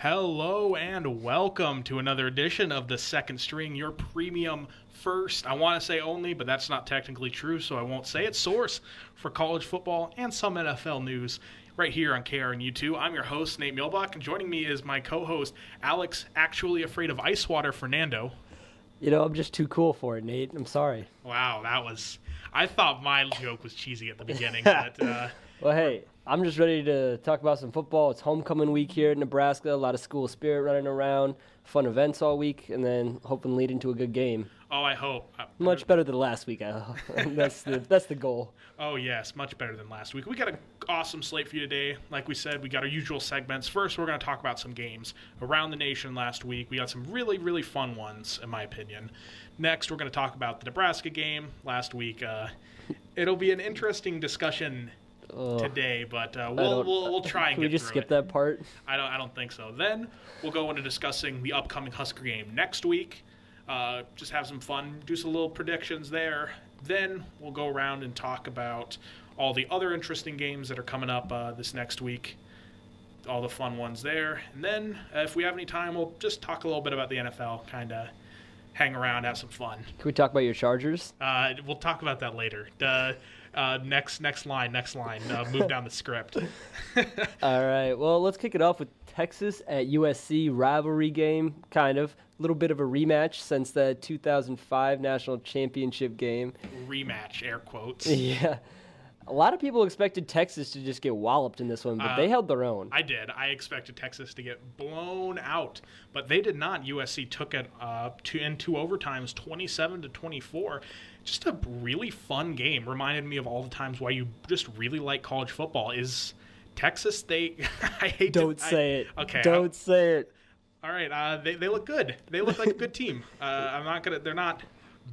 Hello and welcome to another edition of the Second String, your premium first, I want to say only, but that's not technically true, so I won't say it, source for college football and some NFL news right here on KRNU2. I'm your host, Nate Mielbach, and joining me is my co-host, Alex, actually afraid of ice water, Fernando. You know, I'm just too cool for it, Nate. I'm sorry. Wow, I thought my joke was cheesy at the beginning, but... Well, hey, I'm just ready to talk about some football. It's homecoming week here in Nebraska. A lot of school spirit running around, fun events all week, and then hoping lead into a good game. Oh, I hope. Much better than last week. That's the goal. Oh, yes, much better than last week. We got an awesome slate for you today. Like we said, we got our usual segments. First, we're going to talk about some games around the nation last week. We got some really, really fun ones, in my opinion. Next, we're going to talk about the Nebraska game last week. It'll be an interesting discussion today, but we'll try and Can get we just through skip it. that part? I don't think so. Then we'll go into discussing the upcoming Husker game next week. Just have some fun, do some little predictions there. Then we'll go around and talk about all the other interesting games that are coming up this next week, all the fun ones there. And then if we have any time, we'll just talk a little bit about the NFL, kind of hang around, have some fun. Can we talk about your Chargers? We'll talk about that later. Next line. Move down the script. All right. Well, let's kick it off with Texas at USC rivalry game, kind of. A little bit of a rematch since the 2005 national championship game. Rematch, air quotes. Yeah. A lot of people expected Texas to just get walloped in this one, but they held their own. I did. I expected Texas to get blown out, but they did not. USC took it in two overtimes, 27-24. Just a really fun game. Reminded me of all the times why you just really like college football. Is Texas? I hate. Don't say it. Okay. Don't say it. All right. They look good. They look like a good team. I'm not gonna. They're not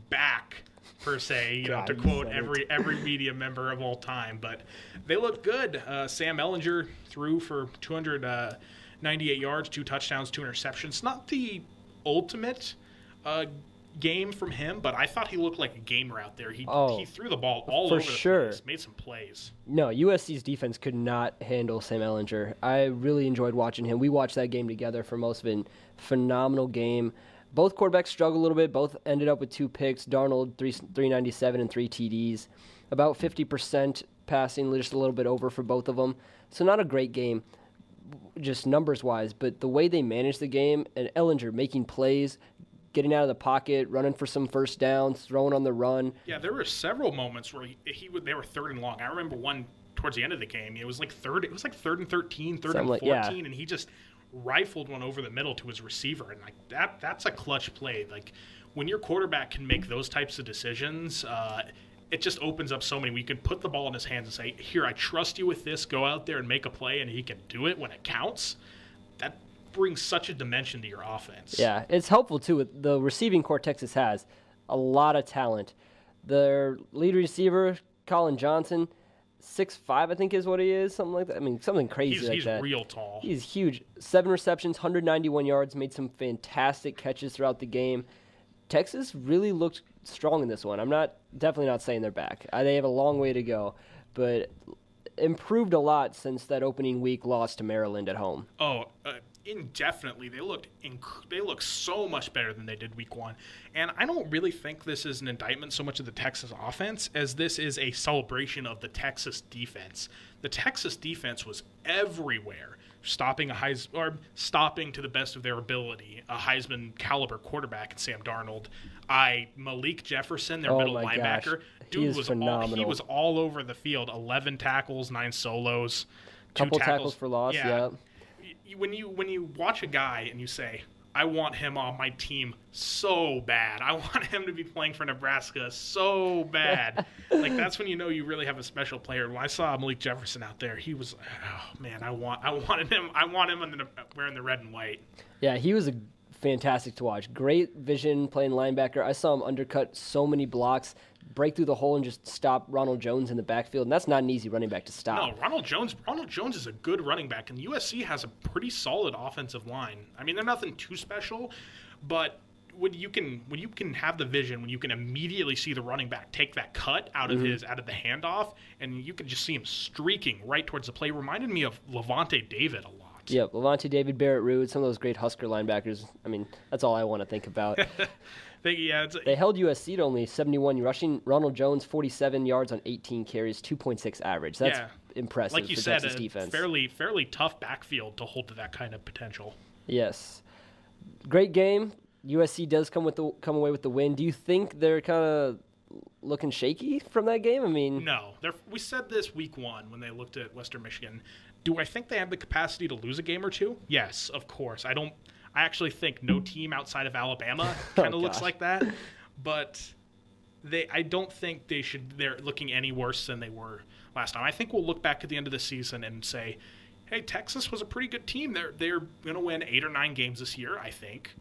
back per se, to quote every media member of all time, but they look good. Sam Ehlinger threw for 298 yards, 2 touchdowns, 2 interceptions. Not the ultimate game from him, but I thought he looked like a gamer out there. He threw the ball all over the place, made some plays. No, USC's defense could not handle Sam Ehlinger. I really enjoyed watching him. We watched that game together for most of it. Phenomenal game. Both quarterbacks struggled a little bit. Both ended up with 2 picks. Darnold, 397 and 3 TDs. About 50% passing, just a little bit over for both of them. So not a great game, just numbers-wise. But the way they managed the game, and Ehlinger making plays, getting out of the pocket, running for some first downs, throwing on the run. Yeah, there were several moments where they were third and long. I remember one towards the end of the game. It was like third and 13, third and 14, and he just rifled one over the middle to his receiver, and like that's a clutch play. Like when your quarterback can make those types of decisions, it just opens up so many. We can put the ball in his hands and say, "Here, I trust you with this. Go out there and make a play," and he can do it when it counts. That brings such a dimension to your offense. Yeah, it's helpful too. With the receiving core Texas has a lot of talent. Their lead receiver, Colin Johnson, 6'5", I think is what he is, something like that. I mean, something crazy like that. He's real tall. He's huge. 7 receptions, 191 yards, made some fantastic catches throughout the game. Texas really looked strong in this one. I'm definitely not saying they're back. They have a long way to go, but improved a lot since that opening week loss to Maryland at home. Indefinitely. They look so much better than they did week 1. And I don't really think this is an indictment so much of the Texas offense as this is a celebration of the Texas defense. The Texas defense was everywhere, stopping to the best of their ability a Heisman caliber quarterback in Sam Darnold. Malik Jefferson, their middle linebacker, dude was phenomenal. He was all over the field. 11 tackles, 9 solos, 2 couple tackles for loss. Yeah. When you watch a guy and you say, I want him on my team so bad. I want him to be playing for Nebraska so bad. Like, that's when you know you really have a special player. When I saw Malik Jefferson out there, he was, oh man, I want him wearing the red and white. Yeah, he was fantastic to watch. Great vision playing linebacker. I saw him undercut so many blocks, break through the hole and just stop Ronald Jones in the backfield. And that's not an easy running back to stop. No, Ronald Jones is a good running back, and USC has a pretty solid offensive line. I mean, they're nothing too special, but when you can have the vision, when you can immediately see the running back take that cut out of the handoff, and you can just see him streaking right towards the play, reminded me of Levante David a lot. Yep, Levante David, Barrett Root, some of those great Husker linebackers. I mean, that's all I want to think about. They held USC to only 71 rushing. Ronald Jones, 47 yards on 18 carries, 2.6 average. That's impressive. Like you for said, Texas defense. Fairly tough backfield to hold to that kind of potential. Yes, great game. USC does come away with the win. Do you think they're kind of looking shaky from that game? I mean, no. We said this week 1 when they looked at Western Michigan. Do I think they have the capacity to lose a game or two? Yes, of course. I actually think no team outside of Alabama kind of looks like that, but I don't think they're looking any worse than they were last time. I think we'll look back at the end of the season and say, hey, Texas was a pretty good team. They're going to win 8 or 9 games this year, I think.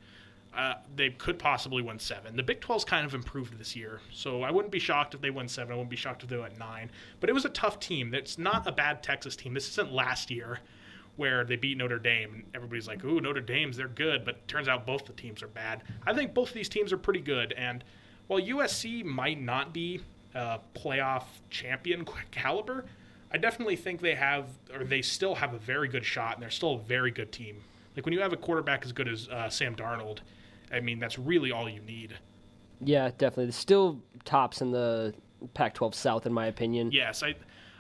They could possibly win 7. The Big 12's kind of improved this year, so I wouldn't be shocked if they win 7. I wouldn't be shocked if they went 9. But it was a tough team. It's not a bad Texas team. This isn't last year where they beat Notre Dame, and everybody's like, ooh, Notre Dame's, they're good, but it turns out both the teams are bad. I think both of these teams are pretty good, and while USC might not be a playoff champion caliber, I definitely think they still have a very good shot, and they're still a very good team. Like, when you have a quarterback as good as Sam Darnold, I mean, that's really all you need. Yeah, definitely. They're still tops in the Pac-12 South, in my opinion. Yes,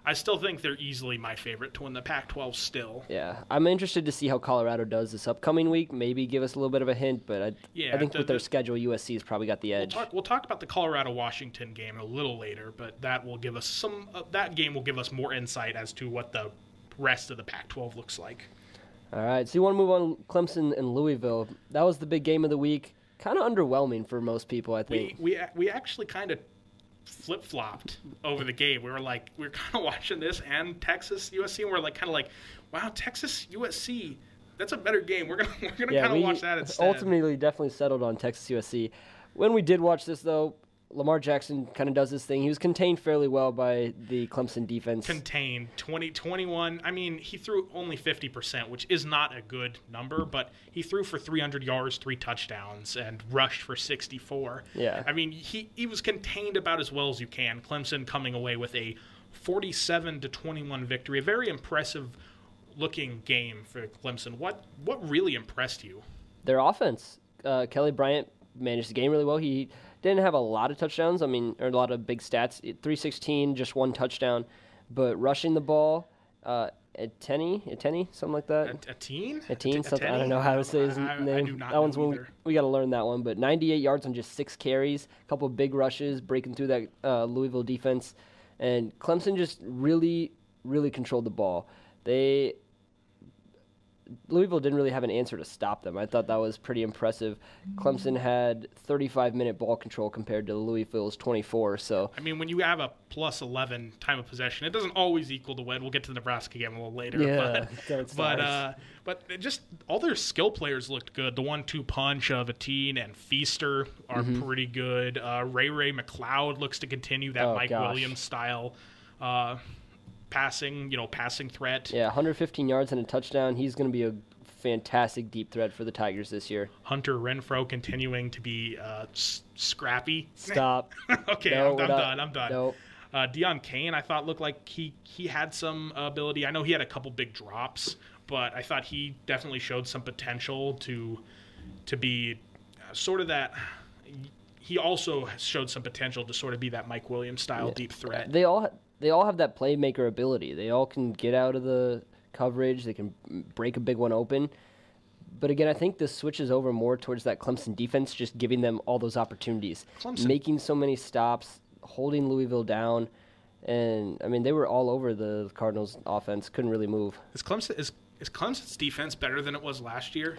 I still think they're easily my favorite to win the Pac-12 still. Yeah, I'm interested to see how Colorado does this upcoming week. Maybe give us a little bit of a hint, but I think with their schedule, USC has probably got the edge. We'll talk about the Colorado-Washington game a little later, but that will give us that game will give us more insight as to what the rest of the Pac-12 looks like. All right, so you want to move on Clemson and Louisville. That was the big game of the week. Kind of underwhelming for most people, I think. We actually kind of flip-flopped over the game. We were kind of watching this and Texas USC, and we're kind of like, wow, Texas USC, that's a better game. We're gonna kind of watch that instead. Ultimately, definitely settled on Texas USC. When we did watch this, though, Lamar Jackson kind of does his thing. He was contained fairly well by the Clemson defense. Contained. 21. I mean, he threw only 50%, which is not a good number, but he threw for 300 yards, 3 touchdowns, and rushed for 64. Yeah. I mean, he was contained about as well as you can. Clemson coming away with a 47-21 victory. A very impressive looking game for Clemson. What really impressed you? Their offense. Kelly Bryant managed the game really well. He didn't have a lot of touchdowns. I mean, or a lot of big stats. 316, just 1 touchdown. But rushing the ball, Eteni, something like that. Etene, something. I don't know how to say his name. I do not that one's know one we got to learn that one. But 98 yards on just 6 carries, a couple of big rushes, breaking through that Louisville defense, and Clemson just really, really controlled the ball. Louisville didn't really have an answer to stop them. I thought that was pretty impressive. Clemson had 35-minute ball control compared to Louisville's 24. So I mean, when you have a plus 11 time of possession, it doesn't always equal the win. We'll get to the Nebraska game a little later. Yeah, but just all their skill players looked good. The 1-2 punch of Etene and Feaster are pretty good. Ray McLeod looks to continue that Williams style. Passing threat. Yeah, 115 yards and a touchdown. He's going to be a fantastic deep threat for the Tigers this year. Hunter Renfrow continuing to be scrappy. Stop. Okay, no, I'm done. Nope. Deion Kane, I thought, looked like he had some ability. I know he had a couple big drops, but I thought he definitely showed some potential to be sort of that. He also showed some potential to sort of be that Mike Williams style deep threat. They all have that playmaker ability. They all can get out of the coverage. They can break a big one open. But again, I think this switches over more towards that Clemson defense, just giving them all those opportunities. Making so many stops, holding Louisville down. And, I mean, they were all over the Cardinals' offense. Couldn't really move. Is Clemson's defense better than it was last year?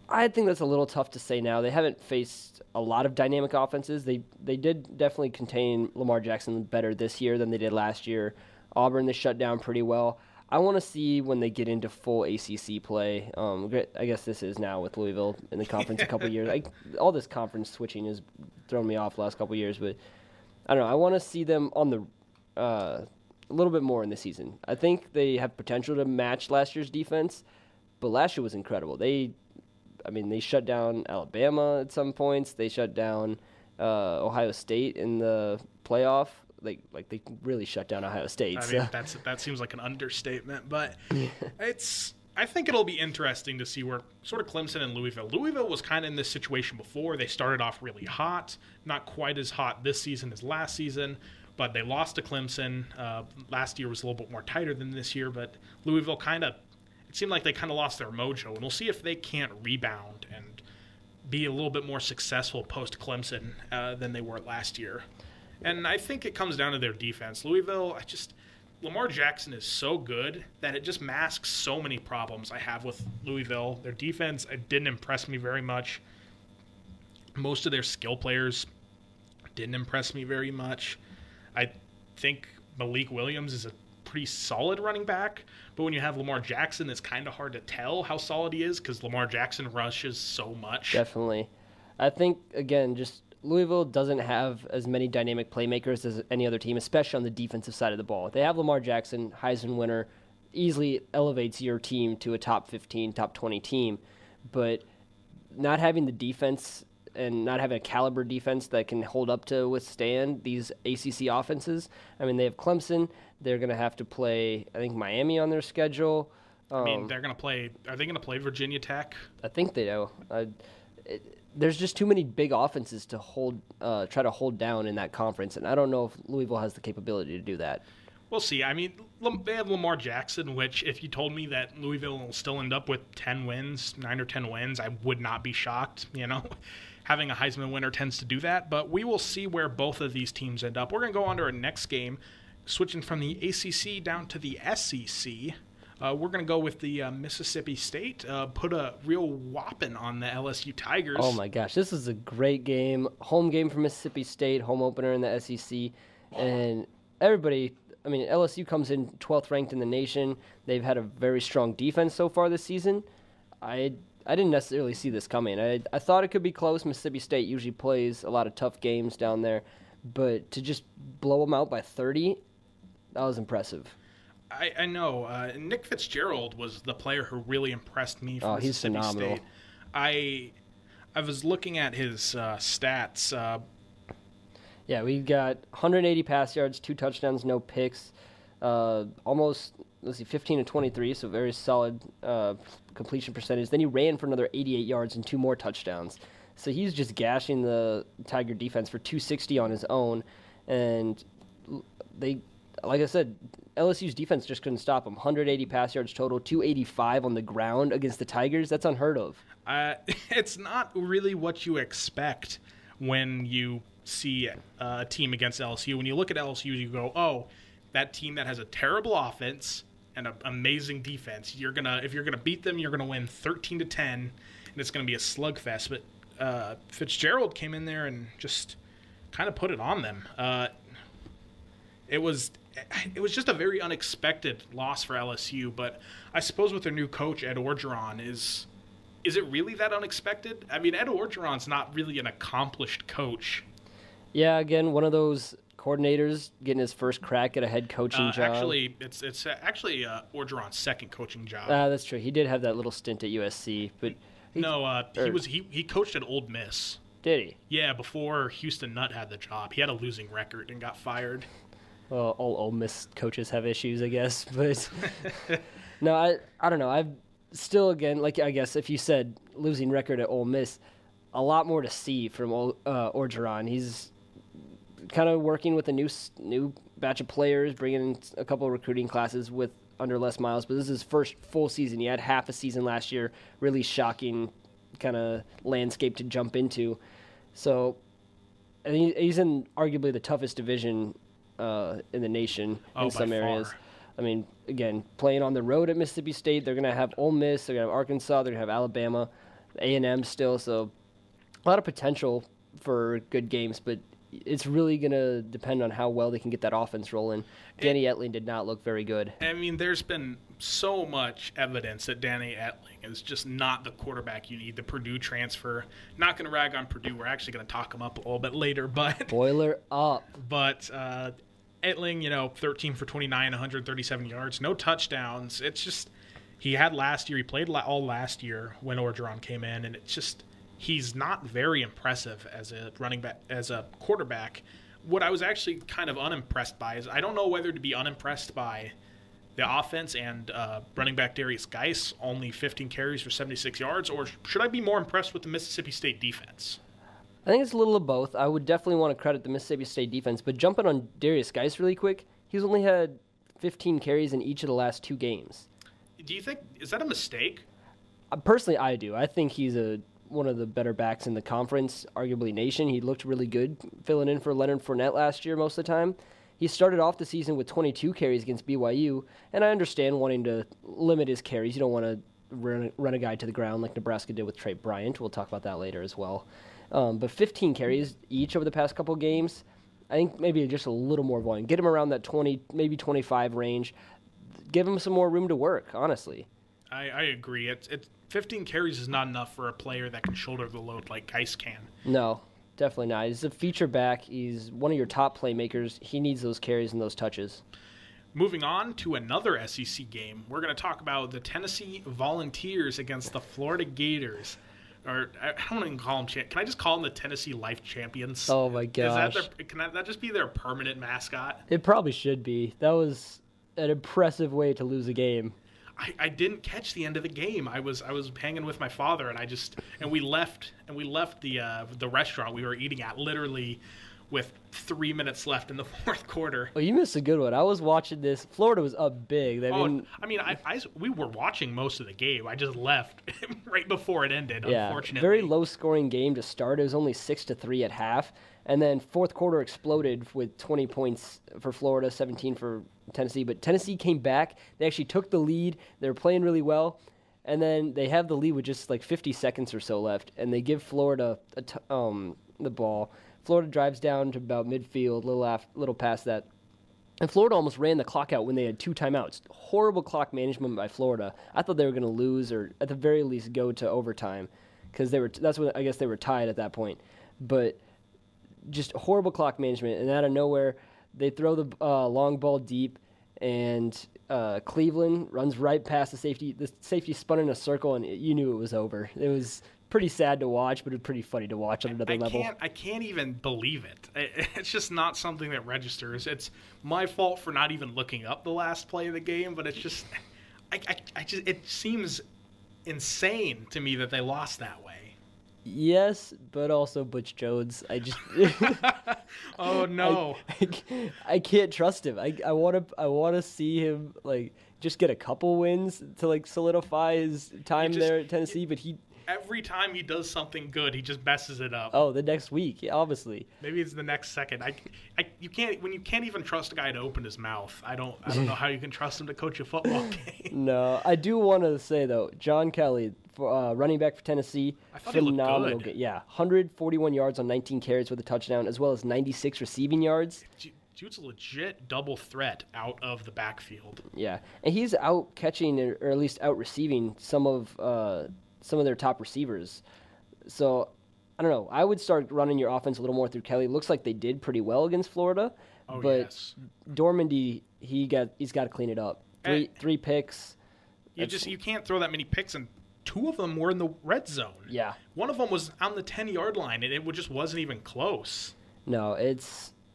I think that's a little tough to say now. They haven't faced a lot of dynamic offenses. They did definitely contain Lamar Jackson better this year than they did last year. Auburn, they shut down pretty well. I want to see when they get into full ACC play. I guess this is now with Louisville in the conference a couple years. All this conference switching has thrown me off the last couple years, but I don't know. I want to see them on the a little bit more in the season. I think they have potential to match last year's defense, but last year was incredible. They shut down Alabama at some points. They shut down Ohio State in the playoff. They really shut down Ohio State. I mean, that seems like an understatement, but I think it'll be interesting to see where sort of Clemson and Louisville. Louisville was kind of in this situation before. They started off really hot, not quite as hot this season as last season, but they lost to Clemson. Last year was a little bit more tighter than this year, but Louisville it seemed like they kind of lost their mojo, and we'll see if they can't rebound and be a little bit more successful post-Clemson than they were last year. And I think it comes down to their defense. Louisville, Lamar Jackson is so good that it just masks so many problems I have with Louisville. Their defense didn't impress me very much. Most of their skill players didn't impress me very much. I think Malik Williams is a pretty solid running back, but when you have Lamar Jackson, it's kind of hard to tell how solid he is because Lamar Jackson rushes so much. Definitely. I think, again, just Louisville doesn't have as many dynamic playmakers as any other team, especially on the defensive side of the ball. They have Lamar Jackson, Heisman winner, easily elevates your team to a top 15, top 20 team. But not having the defense and not having a caliber defense that can hold up to withstand these ACC offenses. I mean, they have Clemson. They're going to have to play, I think, Miami on their schedule. They're going to play – are they going to play Virginia Tech? I think they do. There's just too many big offenses to try to hold down in that conference, and I don't know if Louisville has the capability to do that. We'll see. I mean, they have Lamar Jackson, which if you told me that Louisville will still end up with 9 or 10 wins, I would not be shocked. Having a Heisman winner tends to do that, but we will see where both of these teams end up. We're going to go on to our next game, switching from the ACC down to the SEC. We're going to go with the Mississippi State, put a real whopping on the LSU Tigers. Oh, my gosh. This is a great game. Home game for Mississippi State, home opener in the SEC. And LSU comes in 12th ranked in the nation. They've had a very strong defense so far this season. I didn't necessarily see this coming. I thought it could be close. Mississippi State usually plays a lot of tough games down there. But to just blow them out by 30, that was impressive. I know. Nick Fitzgerald was the player who really impressed me from Mississippi State. I was looking at his stats. Yeah, we got 180 pass yards, 2 touchdowns, no picks. Almost, 15 to 23, so very solid completion percentage. Then he ran for another 88 yards and 2 more touchdowns. So he's just gashing the Tiger defense for 260 on his own. And like I said, LSU's defense just couldn't stop him. 180 pass yards total, 285 on the ground against the Tigers. That's unheard of. It's not really what you expect when you see a team against LSU. When you look at LSU, you go, oh, that team that has a terrible offense and an amazing defense, if you're gonna beat them, you're gonna win 13-10, and it's gonna be a slugfest. But Fitzgerald came in there and just kind of put it on them. It was just a very unexpected loss for LSU, but I suppose with their new coach, Ed Orgeron, is it really that unexpected? I mean, Ed Orgeron's not really an accomplished coach. Yeah, again, one of those coordinators getting his first crack at a head coaching job. Actually, it's actually Orgeron's second coaching job. That's true. He did have that little stint at USC, but he coached at Ole Miss. Did he? Yeah, before Houston Nutt had the job. He had a losing record and got fired. Well, all Ole Miss coaches have issues, I guess. But no, I don't know. I've still, again, like I guess if you said losing record at Ole Miss, a lot more to see from Orgeron. He's kind of working with a new batch of players, bringing in a couple of recruiting classes under Les Miles. But this is his first full season. He had half a season last year. Really shocking kind of landscape to jump into. So and he's in arguably the toughest division in the nation in some areas. I mean, again, playing on the road at Mississippi State, they're going to have Ole Miss, they're going to have Arkansas, they're going to have Alabama, A&M still. So a lot of potential for good games, but it's really going to depend on how well they can get that offense rolling. Danny Etling did not look very good. I mean, there's been so much evidence that Danny Etling is just not the quarterback you need. The Purdue transfer. Not going to rag on Purdue. We're actually going to talk him up a little bit later. But boiler up. But Etling, 13 for 29, 137 yards, no touchdowns. It's just he had last year. He played all last year when Orgeron came in, and it's just he's not very impressive as a running back, as a quarterback. What I was actually kind of unimpressed by is I don't know whether to be unimpressed by the offense and running back Darius Geis, only 15 carries for 76 yards, or should I be more impressed with the Mississippi State defense? I think it's a little of both. I would definitely want to credit the Mississippi State defense, but jumping on Darius Geis really quick, he's only had 15 carries in each of the last 2 games. Do you think, is that a mistake? Personally, I do. I think he's one of the better backs in the conference, arguably nation. He looked really good filling in for Leonard Fournette last year most of the time. He started off the season with 22 carries against BYU, and I understand wanting to limit his carries. You don't want to run a guy to the ground like Nebraska did with Trey Bryant. We'll talk about that later as well. But 15 carries each over the past couple games, I think maybe just a little more volume. Get him around that 20, maybe 25 range. Give him some more room to work, honestly. I agree. It's 15 carries is not enough for a player that can shoulder the load like Geis can. No, definitely not. He's a feature back. He's one of your top playmakers. He needs those carries and those touches. Moving on to another SEC game, we're going to talk about the Tennessee Volunteers against the Florida Gators. Or I don't even call them can I just call them the Tennessee Life Champions? Oh my gosh! Can that just be their permanent mascot? It probably should be. That was an impressive way to lose a game. I didn't catch the end of the game. I was hanging with my father, and we left the restaurant we were eating at literally with 3 minutes left in the fourth quarter. Oh, you missed a good one. I was watching this. Florida was up big. We were watching most of the game. I just left right before it ended, unfortunately. Very low-scoring game to start. It was only 6-3 at half. And then fourth quarter exploded with 20 points for Florida, 17 for Tennessee. But Tennessee came back. They actually took the lead. They were playing really well. And then they have the lead with just like 50 seconds or so left. And they give Florida the ball. Florida drives down to about midfield, little past that. And Florida almost ran the clock out when they had 2 timeouts. Horrible clock management by Florida. I thought they were going to lose or at the very least go to overtime because that's when I guess they were tied at that point. But just horrible clock management. And out of nowhere, they throw the long ball deep, and Cleveland runs right past the safety. The safety spun in a circle, and you knew it was over. It was pretty sad to watch, but it's pretty funny to watch on another level. I can't even believe it. It's just not something that registers. It's my fault for not even looking up the last play of the game, but it's just, it seems insane to me that they lost that way. Yes, but also Butch Jones. I just oh no, I can't trust him. I want to see him like just get a couple wins to like solidify his time there at Tennessee, but every time he does something good, he just messes it up. Oh, the next week, yeah, obviously. Maybe it's the next second. You can't even trust a guy to open his mouth. I don't know how you can trust him to coach a football game. No, I do want to say though, John Kelly, running back for Tennessee, I thought phenomenal. He looked good. Yeah, 141 yards on 19 carries with a touchdown, as well as 96 receiving yards. Dude's a legit double threat out of the backfield. Yeah, and he's out catching or at least out receiving some of their top receivers. So, I don't know. I would start running your offense a little more through Kelly. It looks like they did pretty well against Florida. Oh, but yes. Dormandy, he's got to clean it up. Three picks. You can't throw that many picks, and 2 of them were in the red zone. Yeah. One of them was on the 10-yard line, and it just wasn't even close. No,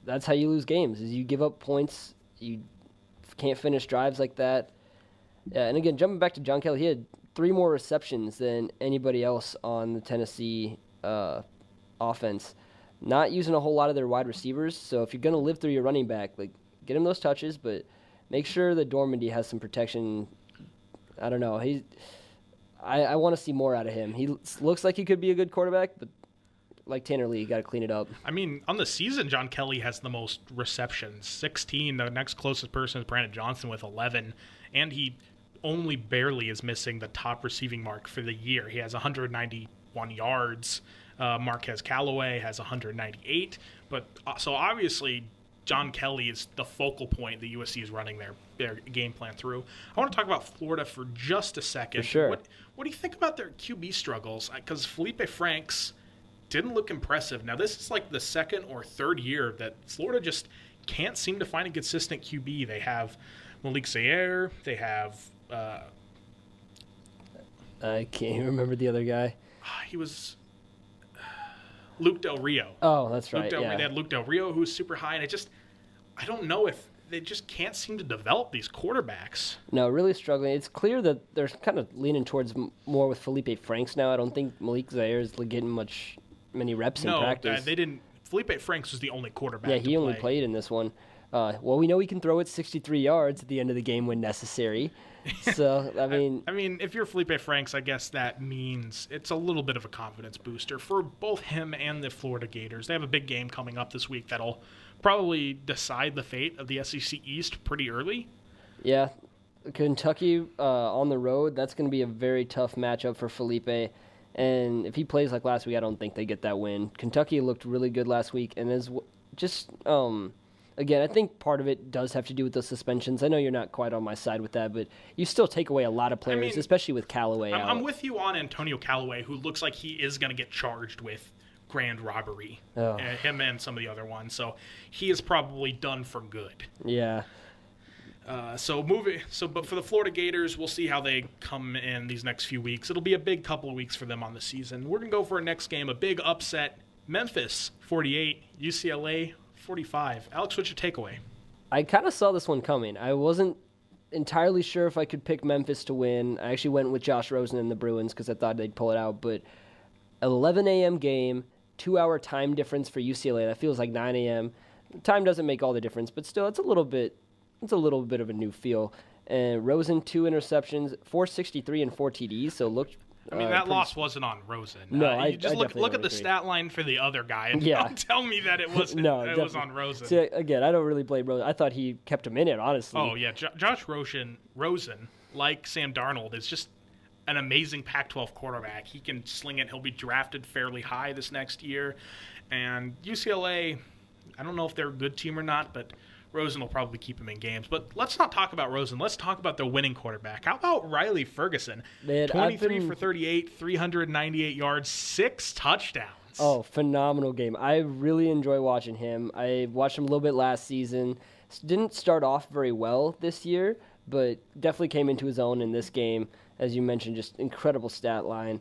that's how you lose games, is you give up points. You can't finish drives like that. Yeah, and again, jumping back to John Kelly, he had 3 more receptions than anybody else on the Tennessee offense. Not using a whole lot of their wide receivers, so if you're going to live through your running back, like get him those touches, but make sure that Dormandy has some protection. I don't know. I want to see more out of him. He looks like he could be a good quarterback, but like Tanner Lee, you got to clean it up. I mean, on the season, John Kelly has the most receptions, 16. The next closest person is Brandon Johnson with 11, and he only barely is missing the top receiving mark for the year. He has 191 yards. Marquez Callaway has 198. But so obviously, John Kelly is the focal point that USC is running their game plan through. I want to talk about Florida for just a second. For sure. What do you think about their QB struggles? Because Felipe Franks didn't look impressive. Now, this is like the second or third year that Florida just can't seem to find a consistent QB. They have Malik Zaire. They have... I can't even remember the other guy. He was Luke Del Rio. Oh, that's right. They had Luke Del Rio, who was super high, and I don't know if they just can't seem to develop these quarterbacks. No, really struggling. It's clear that they're kind of leaning towards more with Felipe Franks now. I don't think Malik Zaire is getting many reps in practice. No, they didn't. Felipe Franks was the only quarterback. Yeah, he only played in this one. Well, we know he can throw it 63 yards at the end of the game when necessary. So, I mean, if you're Felipe Franks, I guess that means it's a little bit of a confidence booster for both him and the Florida Gators. They have a big game coming up this week that'll probably decide the fate of the SEC East pretty early. Yeah, Kentucky on the road, that's going to be a very tough matchup for Felipe. And if he plays like last week, I don't think they get that win. Kentucky looked really good last week, and is just again, I think part of it does have to do with the suspensions. I know you're not quite on my side with that, but you still take away a lot of players, especially with Callaway out. I'm with you on Antonio Callaway, who looks like he is going to get charged with grand robbery. Him and some of the other ones. So he is probably done for good. Yeah. But for the Florida Gators, we'll see how they come in these next few weeks. It'll be a big couple of weeks for them on the season. We're going to go for our next game, a big upset. Memphis 48, UCLA 45. Alex, what's your takeaway? I kind of saw this one coming. I wasn't entirely sure if I could pick Memphis to win. I actually went with Josh Rosen and the Bruins because I thought they'd pull it out. But 11 a.m. game, 2-hour time difference for UCLA. That feels like 9 a.m. Time doesn't make all the difference, but still, it's a little bit of a new feel. And Rosen, 2 interceptions, 463 and 4 TDs. So looked. That loss wasn't on Rosen. No, you just look at the stat line for the other guy and don't tell me that it wasn't. It was on Rosen. See, again, I don't really blame Rosen. I thought he kept him in it, honestly. Oh yeah, Josh Rosen, like Sam Darnold, is just an amazing Pac-12 quarterback. He can sling it. He'll be drafted fairly high this next year. And UCLA, I don't know if they're a good team or not, but Rosen will probably keep him in games. But let's not talk about Rosen. Let's talk about their winning quarterback. How about Riley Ferguson? 23 for 38, 398 yards, 6 touchdowns. Oh, phenomenal game. I really enjoy watching him. I watched him a little bit last season. Didn't start off very well this year, but definitely came into his own in this game. As you mentioned, just incredible stat line.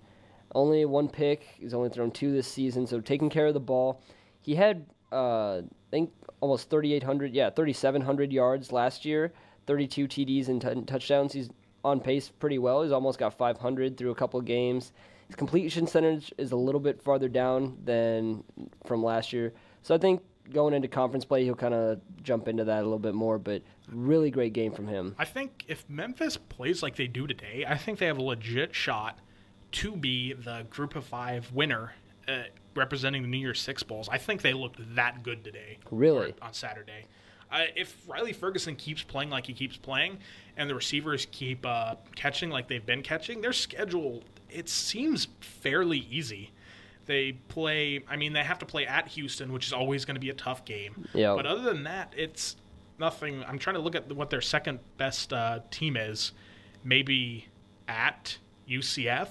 Only 1 pick. He's only thrown 2 this season, so taking care of the ball. He had, I think, almost 3,700 yards last year, 32 TDs and touchdowns. He's on pace pretty well. He's almost got 500 through a couple of games. His completion percentage is a little bit farther down than from last year. So I think going into conference play, he'll kind of jump into that a little bit more, but really great game from him. I think if Memphis plays like they do today, I think they have a legit shot to be the Group of 5 winner representing the New Year's Six Bowls. I think they looked that good today. Really? On Saturday. If Riley Ferguson keeps playing like he keeps playing and the receivers keep catching like they've been catching, their schedule, it seems fairly easy. They have to play at Houston, which is always going to be a tough game. Yep. But other than that, it's nothing. I'm trying to look at what their second best team is. Maybe at UCF.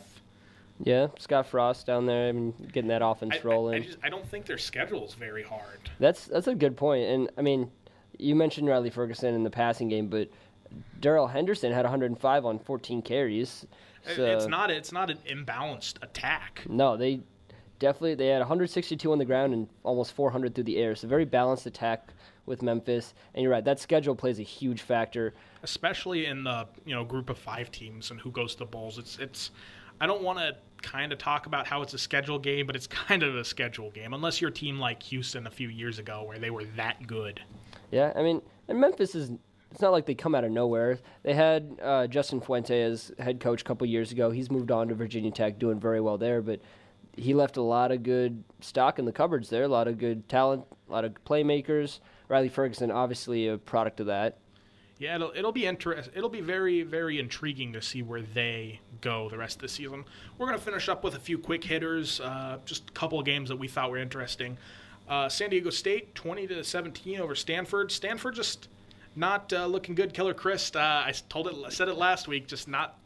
Yeah, Scott Frost down there, getting that offense rolling. I don't think their schedule is very hard. That's a good point. And, you mentioned Riley Ferguson in the passing game, but Darrell Henderson had 105 on 14 carries. So, it's not an imbalanced attack. No, they had 162 on the ground and almost 400 through the air. So very balanced attack with Memphis. And you're right, that schedule plays a huge factor. Especially in the Group of 5 teams and who goes to the bowls. It's I don't want to kind of talk about how it's a schedule game, but it's kind of a schedule game, unless you're a team like Houston a few years ago where they were that good. Yeah, and Memphis it's not like they come out of nowhere. They had Justin Fuente as head coach a couple years ago. He's moved on to Virginia Tech, doing very well there, but he left a lot of good stock in the cupboards there, a lot of good talent, a lot of playmakers. Riley Ferguson, obviously a product of that. Yeah, it'll be interesting. It'll be very, very intriguing to see where they go the rest of the season. We're going to finish up with a few quick hitters, just a couple of games that we thought were interesting. San Diego State 20-17 over Stanford. Stanford just not looking good. Killer Chris, I said it last week, just not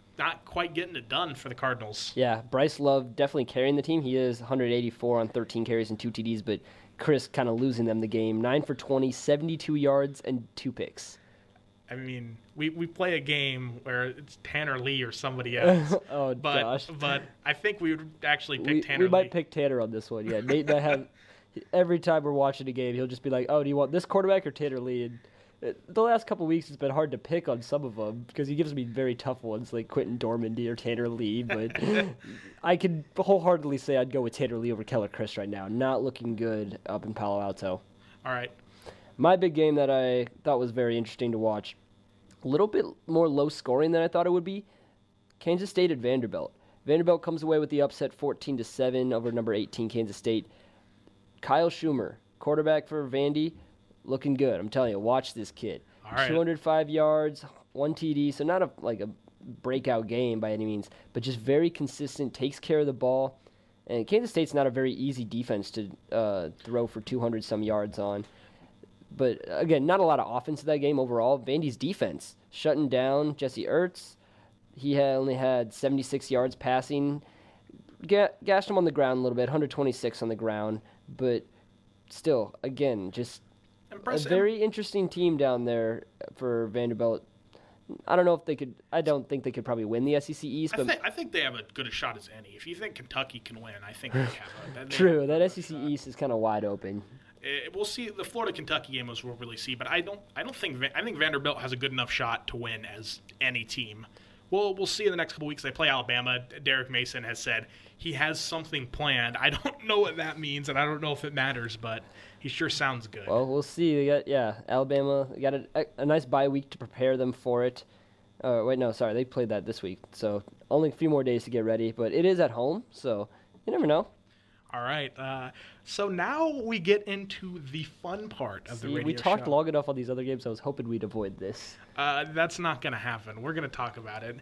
quite getting it done for the Cardinals. Yeah, Bryce Love definitely carrying the team. He is 184 on 13 carries and 2 TDs, but Chris kind of losing them the game. 9 for 20, 72 yards, and 2 picks. We play a game where it's Tanner Lee or somebody else. Gosh. But I think we would actually pick Tanner Lee. We might pick Tanner on this one, yeah. Nate and I have, every time we're watching a game, he'll just be like, oh, do you want this quarterback or Tanner Lee? And The last couple weeks, it's been hard to pick on some of them because he gives me very tough ones like Quentin Dormandy or Tanner Lee. But I could wholeheartedly say I'd go with Tanner Lee over Keller Chris right now. Not looking good up in Palo Alto. All right. My big game that I thought was very interesting to watch, a little bit more low scoring than I thought it would be, Kansas State at Vanderbilt. Vanderbilt comes away with the upset 14-7 over number 18 Kansas State. Kyle Schumer, quarterback for Vandy, looking good. I'm telling you, watch this kid. All right. 205 yards, 1 TD, so not a breakout game by any means, but just very consistent, takes care of the ball. And Kansas State's not a very easy defense to throw for 200-some yards on. But, again, not a lot of offense in that game overall. Vandy's defense, shutting down Jesse Ertz. He only had 76 yards passing. Gashed him on the ground a little bit, 126 on the ground. But still, again, just impressive. A very interesting team down there for Vanderbilt. I don't know if they could. I don't think they could probably win the SEC East. But I think they have as good a shot as any. If you think Kentucky can win, I think they have. True, that SEC East is kind of wide open. We'll see. The Florida-Kentucky game we'll really see, but I think Vanderbilt has a good enough shot to win as any team. We'll see in the next couple weeks. They play Alabama. Derek Mason has said he has something planned. I don't know what that means, and I don't know if it matters, but he sure sounds good. Well, we'll see. They got Alabama. They got a nice bye week to prepare them for it. They played that this week, so only a few more days to get ready. But it is at home, so you never know. All right. So now we get into the fun part of the radio show. We talked long enough on these other games. I was hoping we'd avoid this. That's not going to happen. We're going to talk about it.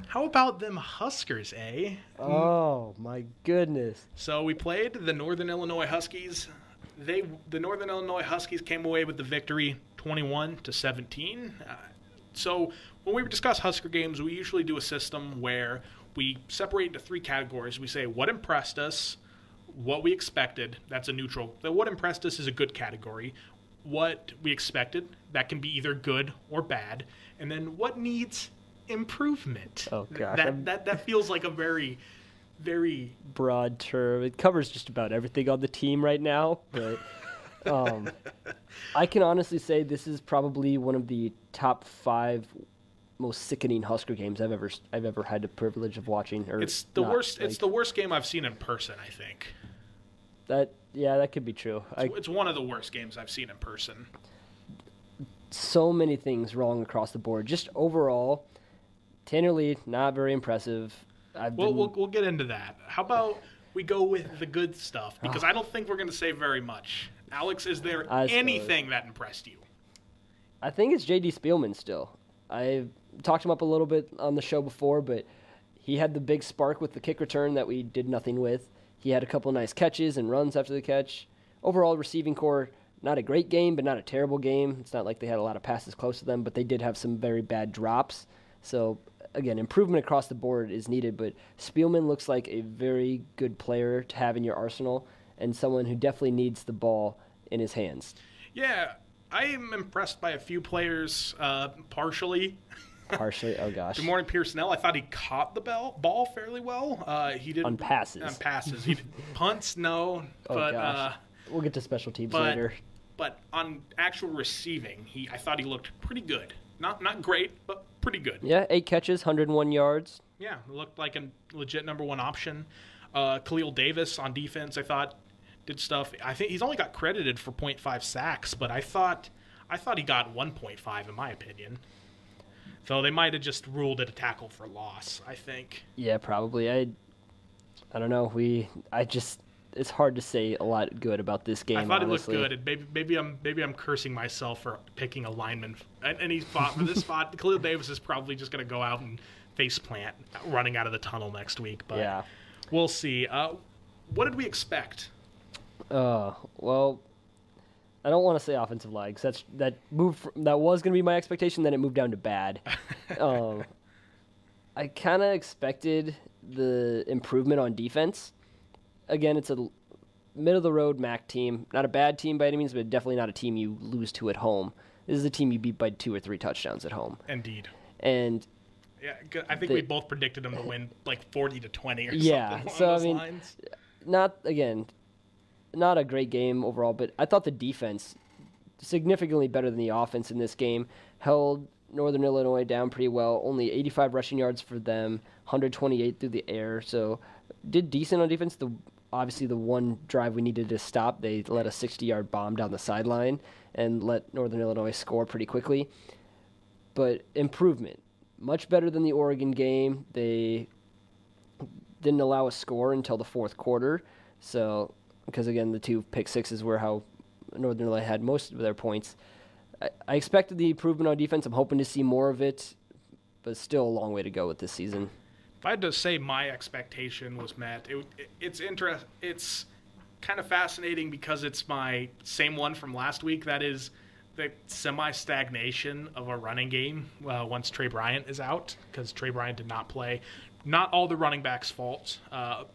How about them Huskers, eh? Oh, my goodness. So we played the Northern Illinois Huskies. The Northern Illinois Huskies came away with the victory 21-17. So when we discuss Husker games, we usually do a system where we separate into 3 categories. We say what impressed us, what we expected, that's a neutral. The what impressed us is a good category. What we expected, that can be either good or bad. And then what needs improvement. Oh, gosh. That feels like a very, very broad term. It covers just about everything on the team right now. But I can honestly say this is probably one of the top 5 most sickening Husker games I've ever had the privilege of watching. It's the worst. It's the worst game I've seen in person, I think. That could be true. It's one of the worst games I've seen in person. So many things wrong across the board. Just overall, Tanner Lee, not very impressive. We'll get into that. How about we go with the good stuff? Because I don't think we're going to say very much. Alex, is there anything that impressed you? I think it's J.D. Spielman still. I talked him up a little bit on the show before, but he had the big spark with the kick return that we did nothing with. He had a couple nice catches and runs after the catch. Overall, receiving core, not a great game, but not a terrible game. It's not like they had a lot of passes close to them, but they did have some very bad drops. So, again, improvement across the board is needed, but Spielman looks like a very good player to have in your arsenal and someone who definitely needs the ball in his hands. Yeah, I am impressed by a few players partially. Partially? Oh, gosh. Good morning, Pearsonell. I thought he caught the ball fairly well. He did on passes. On passes. He did punts, no. Oh, but gosh. We'll get to special teams later. But on actual receiving, I thought he looked pretty good. Not great, but pretty good. Yeah, 8 catches, 101 yards. Yeah, looked like a legit number 1 option. Khalil Davis on defense, I thought, did stuff. I think he's only got credited for 0.5 sacks, but I thought he got 1.5 in my opinion. So they might have just ruled it a tackle for loss, I think. Yeah, probably. I don't know. It's hard to say a lot good about this game. I thought honestly. It looked good. And maybe I'm cursing myself for picking a lineman. And he fought for this spot. Khalil Davis is probably just going to go out and face plant running out of the tunnel next week. But yeah. We'll see. What did we expect? Well, I don't want to say offensive line because that was going to be my expectation. Then it moved down to bad. I kind of expected the improvement on defense. Again, it's a middle-of-the-road MAC team. Not a bad team by any means, but definitely not a team you lose to at home. This is a team you beat by 2 or 3 touchdowns at home. Indeed. And yeah, I think we both predicted them to win like 40-20 or something. Yeah, so I mean, not a great game overall, but I thought the defense significantly better than the offense in this game. Held Northern Illinois down pretty well. Only 85 rushing yards for them, 128 through the air. So did decent on defense. Obviously, the one drive we needed to stop, they let a 60-yard bomb down the sideline and let Northern Illinois score pretty quickly. But improvement. Much better than the Oregon game. They didn't allow a score until the fourth quarter. So, because again, the 2 pick sixes were how Northern Illinois had most of their points. I expected the improvement on defense. I'm hoping to see more of it, but still a long way to go with this season. If I had to say my expectation was met, it's kind of fascinating because it's my same one from last week. That is the semi-stagnation of a running game once Trey Bryant is out, because Trey Bryant did not play. Not all the running backs' fault. Our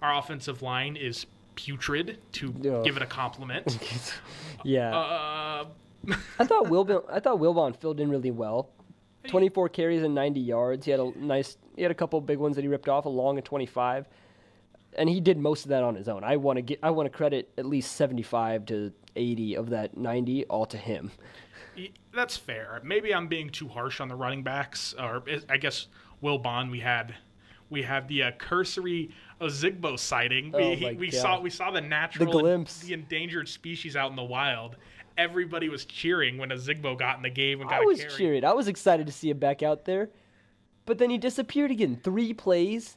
offensive line is putrid, to give it a compliment. Yeah. I thought Wilbon filled in really well. 24 carries and 90 yards. He had a couple of big ones that he ripped off, a long and 25, and he did most of that on his own. I want to credit at least 75 to 80 of that 90 all to him. That's fair. Maybe I'm being too harsh on the running backs, or I guess Wilbon. We had the cursory Ozigbo sighting. We saw the natural, the endangered species out in the wild. Everybody was cheering when Ozigbo got in the game and got a carry. I was cheering. I was excited to see him back out there. But then he disappeared again. 3 plays.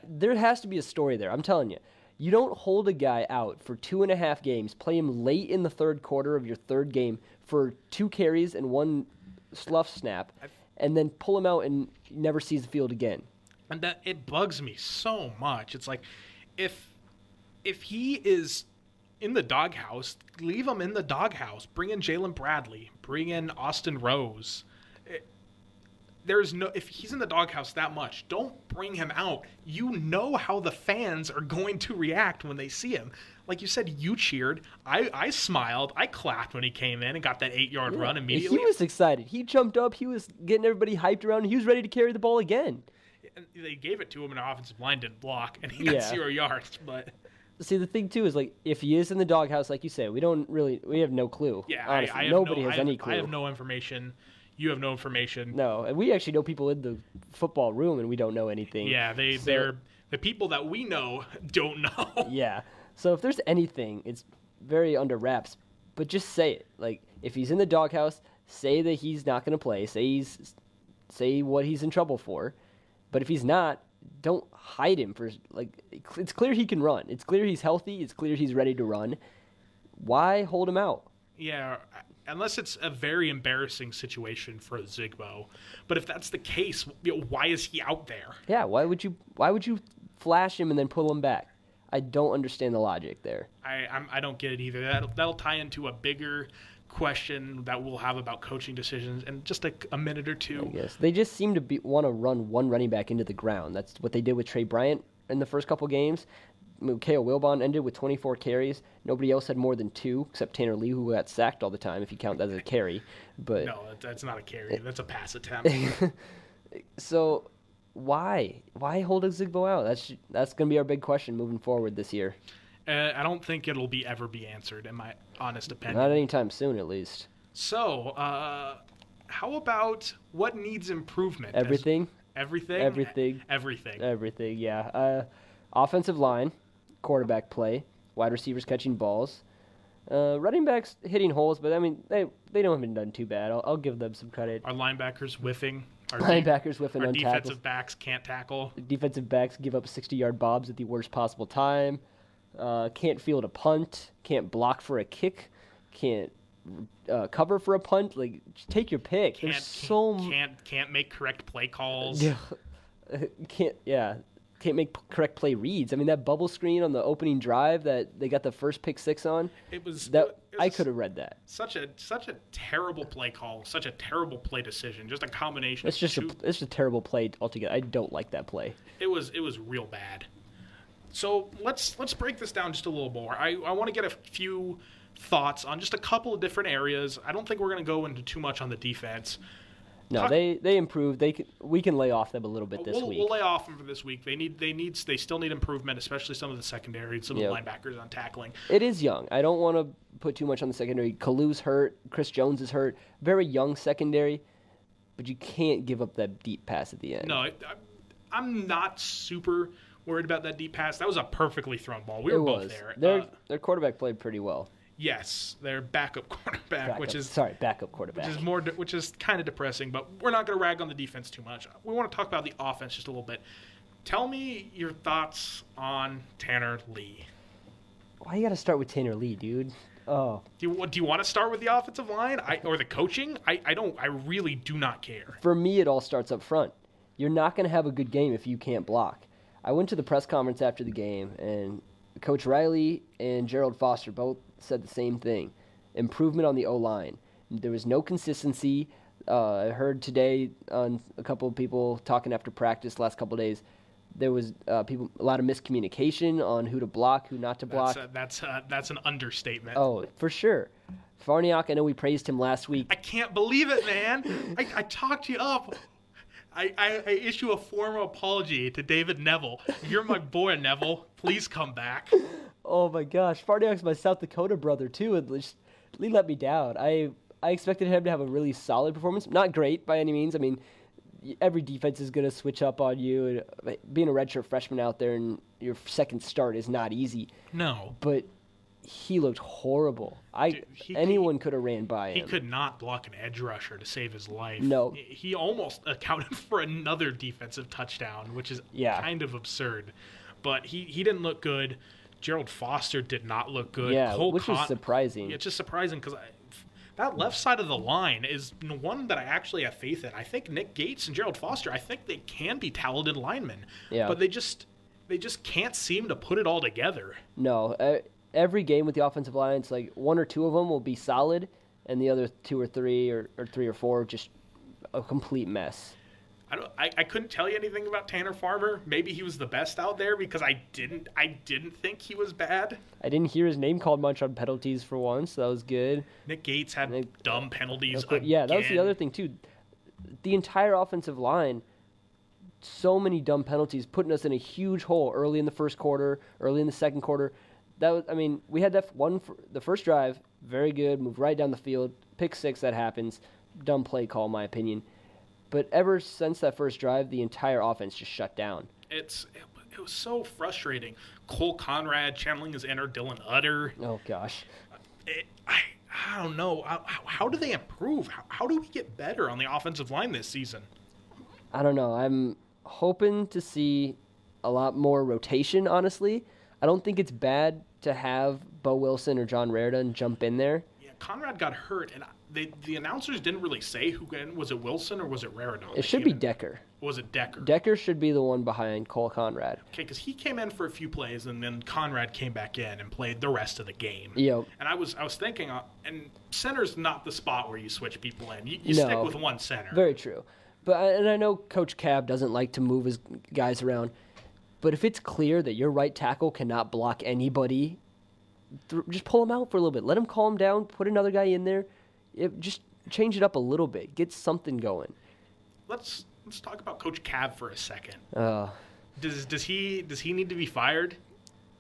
There has to be a story there. I'm telling you. You don't hold a guy out for 2.5 games, play him late in the third quarter of your third game for 2 carries and 1 slough snap, and then pull him out and never sees the field again. And it bugs me so much. It's like, if he is in the doghouse, leave him in the doghouse. Bring in Jalen Bradley. Bring in Austin Rose. If he's in the doghouse that much, don't bring him out. You know how the fans are going to react when they see him. Like you said, you cheered. I smiled. I clapped when he came in and got that 8-yard run immediately. He was excited. He jumped up. He was getting everybody hyped around. He was ready to carry the ball again. And they gave it to him, and the offensive line didn't block, and he got 0 yards. But see, the thing too is, like, if he is in the doghouse, like you say, we have no clue. Yeah, honestly, nobody has any clue. I have no information. You have no information. No, and we actually know people in the football room, and we don't know anything. Yeah, they're the people that we know don't know. Yeah, so if there's anything, it's very under wraps. But just say it. Like, if he's in the doghouse, say that he's not going to play. Say what he's in trouble for. But if he's not, don't hide him for, like, it's clear he can run. It's clear he's healthy. It's clear he's ready to run. Why hold him out? Yeah, unless it's a very embarrassing situation for Ozigbo. But if that's the case, why is he out there? Yeah, why would you flash him and then pull him back? I don't understand the logic there. I don't get it either. That'll tie into a bigger question that we'll have about coaching decisions in just a minute or two. I guess they just seem to want to run one running back into the ground. That's what they did with Trey Bryant in the first couple games. Mikhail Wilbon ended with 24 carries. Nobody else had more than 2, except Tanner Lee, who got sacked all the time, if you count that as a carry. But no, that's not a carry. That's a pass attempt. So why hold Ozigbo out? That's going to be our big question moving forward this year. I don't think it'll ever be answered, in my honest opinion. Not anytime soon, at least. So, how about what needs improvement? Everything. Everything? Everything, yeah. Offensive line, quarterback play, wide receivers catching balls, running backs hitting holes, but, I mean, they haven't done too bad. I'll give them some credit. Our linebackers whiffing. Our defensive backs can't tackle. Defensive backs give up 60-yard bobs at the worst possible time. Can't field a punt, can't block for a kick, can't cover for a punt. Like, just take your pick. Can't make correct play calls. Yeah, can't make correct play reads. I mean, that bubble screen on the opening drive that they got the first pick 6 on. I could have read that. Such a terrible play call, such a terrible play decision. Just a combination. It's just a terrible play altogether. I don't like that play. It was real bad. So let's break this down just a little more. I want to get a few thoughts on just a couple of different areas. I don't think we're going to go into too much on the defense. No, they improved. We can lay off them a little bit this week. We'll lay off them for this week. They still need improvement, especially some of the secondary, some of the linebackers on tackling. It is young. I don't want to put too much on the secondary. Kalu's hurt. Chris Jones is hurt. Very young secondary, but you can't give up that deep pass at the end. No, I'm not super worried about that deep pass. That was a perfectly thrown ball. We were both there. Their quarterback played pretty well. Yes, their backup quarterback, backup quarterback, which is kind of depressing. But we're not going to rag on the defense too much. We want to talk about the offense just a little bit. Tell me your thoughts on Tanner Lee. Why you got to start with Tanner Lee, dude? Oh, do you want to start with the offensive line or the coaching? I don't. I really do not care. For me, it all starts up front. You're not going to have a good game if you can't block. I went to the press conference after the game, and Coach Riley and Gerald Foster both said the same thing. Improvement on the O-line. There was no consistency. I heard today on a couple of people talking after practice last couple of days, there was a lot of miscommunication on who to block, who not to block. That's an understatement. Oh, for sure. Farniok, I know we praised him last week. I can't believe it, man. I talked you up. I issue a formal apology to David Neville. You're my boy, Neville. Please come back. Oh, my gosh. Farniok's my South Dakota brother, too. He let me down. I expected him to have a really solid performance. Not great by any means. I mean, every defense is going to switch up on you. And being a redshirt freshman out there and your second start is not easy. No. But he looked horrible. Anyone could have ran by him. He could not block an edge rusher to save his life. No. He almost accounted for another defensive touchdown, which is kind of absurd. But he didn't look good. Gerald Foster did not look good. Yeah, which is surprising. It's just surprising because that left side of the line is one that I actually have faith in. I think Nick Gates and Gerald Foster, I think they can be talented linemen. Yeah. But they just can't seem to put it all together. No. Every game with the offensive line, it's like one or two of them will be solid, and the other two or three or three or four just a complete mess. I couldn't tell you anything about Tanner Farmer. Maybe he was the best out there because I didn't think he was bad. I didn't hear his name called much on penalties for once. So that was good. Nick Gates had dumb penalties. Yeah, that was the other thing too. The entire offensive line, so many dumb penalties, putting us in a huge hole early in the first quarter, early in the second quarter. We had that one for the first drive, very good, moved right down the field, pick six, that happens, dumb play call in my opinion. But ever since that first drive, the entire offense just shut down. It was so frustrating. Cole Conrad channeling his inner Dylan Utter. Oh gosh. I don't know. How do they improve? How do we get better on the offensive line this season? I don't know. I'm hoping to see a lot more rotation, honestly. I don't think it's bad to have Bo Wilson or John Raridan jump in there. Yeah, Conrad got hurt, and the announcers didn't really say who was it Wilson or was it Raridan? It should be Decker. Was it Decker? Decker should be the one behind Cole Conrad. Okay, because he came in for a few plays, and then Conrad came back in and played the rest of the game. Yep. And I was thinking, and center's not the spot where you switch people in. You stick with one center. Very true. And I know Coach Cab doesn't like to move his guys around, but if it's clear that your right tackle cannot block anybody, just pull him out for a little bit. Let him calm down. Put another guy in there. Just change it up a little bit. Get something going. Let's talk about Coach Cab for a second. Does he need to be fired?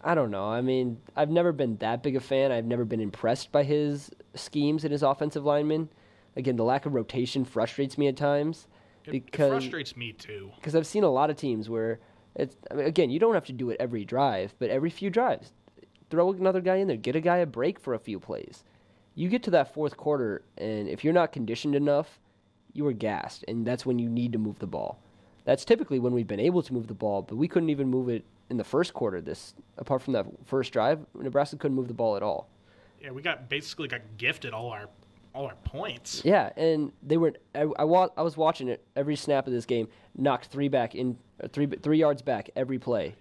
I don't know. I mean, I've never been that big a fan. I've never been impressed by his schemes and his offensive linemen. Again, the lack of rotation frustrates me at times. It frustrates me too. Because I've seen a lot of teams where again, you don't have to do it every drive, but every few drives, throw another guy in there. Get a guy a break for a few plays. You get to that fourth quarter, and if you're not conditioned enough, you are gassed, and that's when you need to move the ball. That's typically when we've been able to move the ball, but we couldn't even move it in the first quarter. Apart from that first drive, Nebraska couldn't move the ball at all. Yeah, we got gifted all our points. Yeah, and they were. I was watching it every snap of this game. Knocked three yards back every play.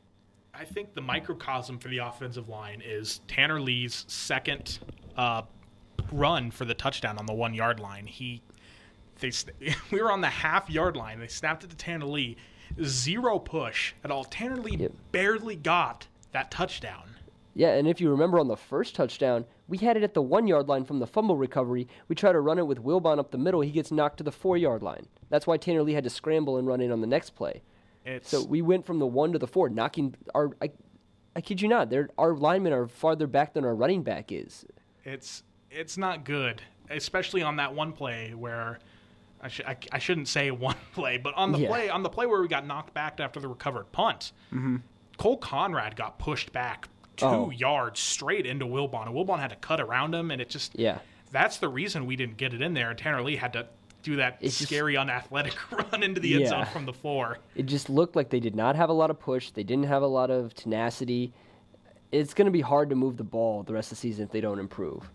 I think the microcosm for the offensive line is Tanner Lee's second run for the touchdown on the 1 yard line. We were on the half-yard line. They snapped it to Tanner Lee. Zero push at all. Tanner Lee barely got that touchdown. Yeah, and if you remember on the first touchdown, We had it at the 1-yard line from the fumble recovery. We try to run it with Wilbon up the middle. He gets knocked to the 4-yard line. That's why Tanner Lee had to scramble and run in on the next play. So we went from the 1 to the 4, knocking our. I kid you not. Our linemen are farther back than our running back is. It's not good, especially on that one play where I shouldn't say one play, but on the play where we got knocked back after the recovered punt. Mm-hmm. Cole Conrad got pushed back 2 yards straight into Wilbon, and Wilbon had to cut around him, and that's the reason we didn't get it in there, and Tanner Lee had to do that scary, unathletic run into the end zone from the 4. It just looked like they did not have a lot of push. They didn't have a lot of tenacity. It's going to be hard to move the ball the rest of the season if they don't improve.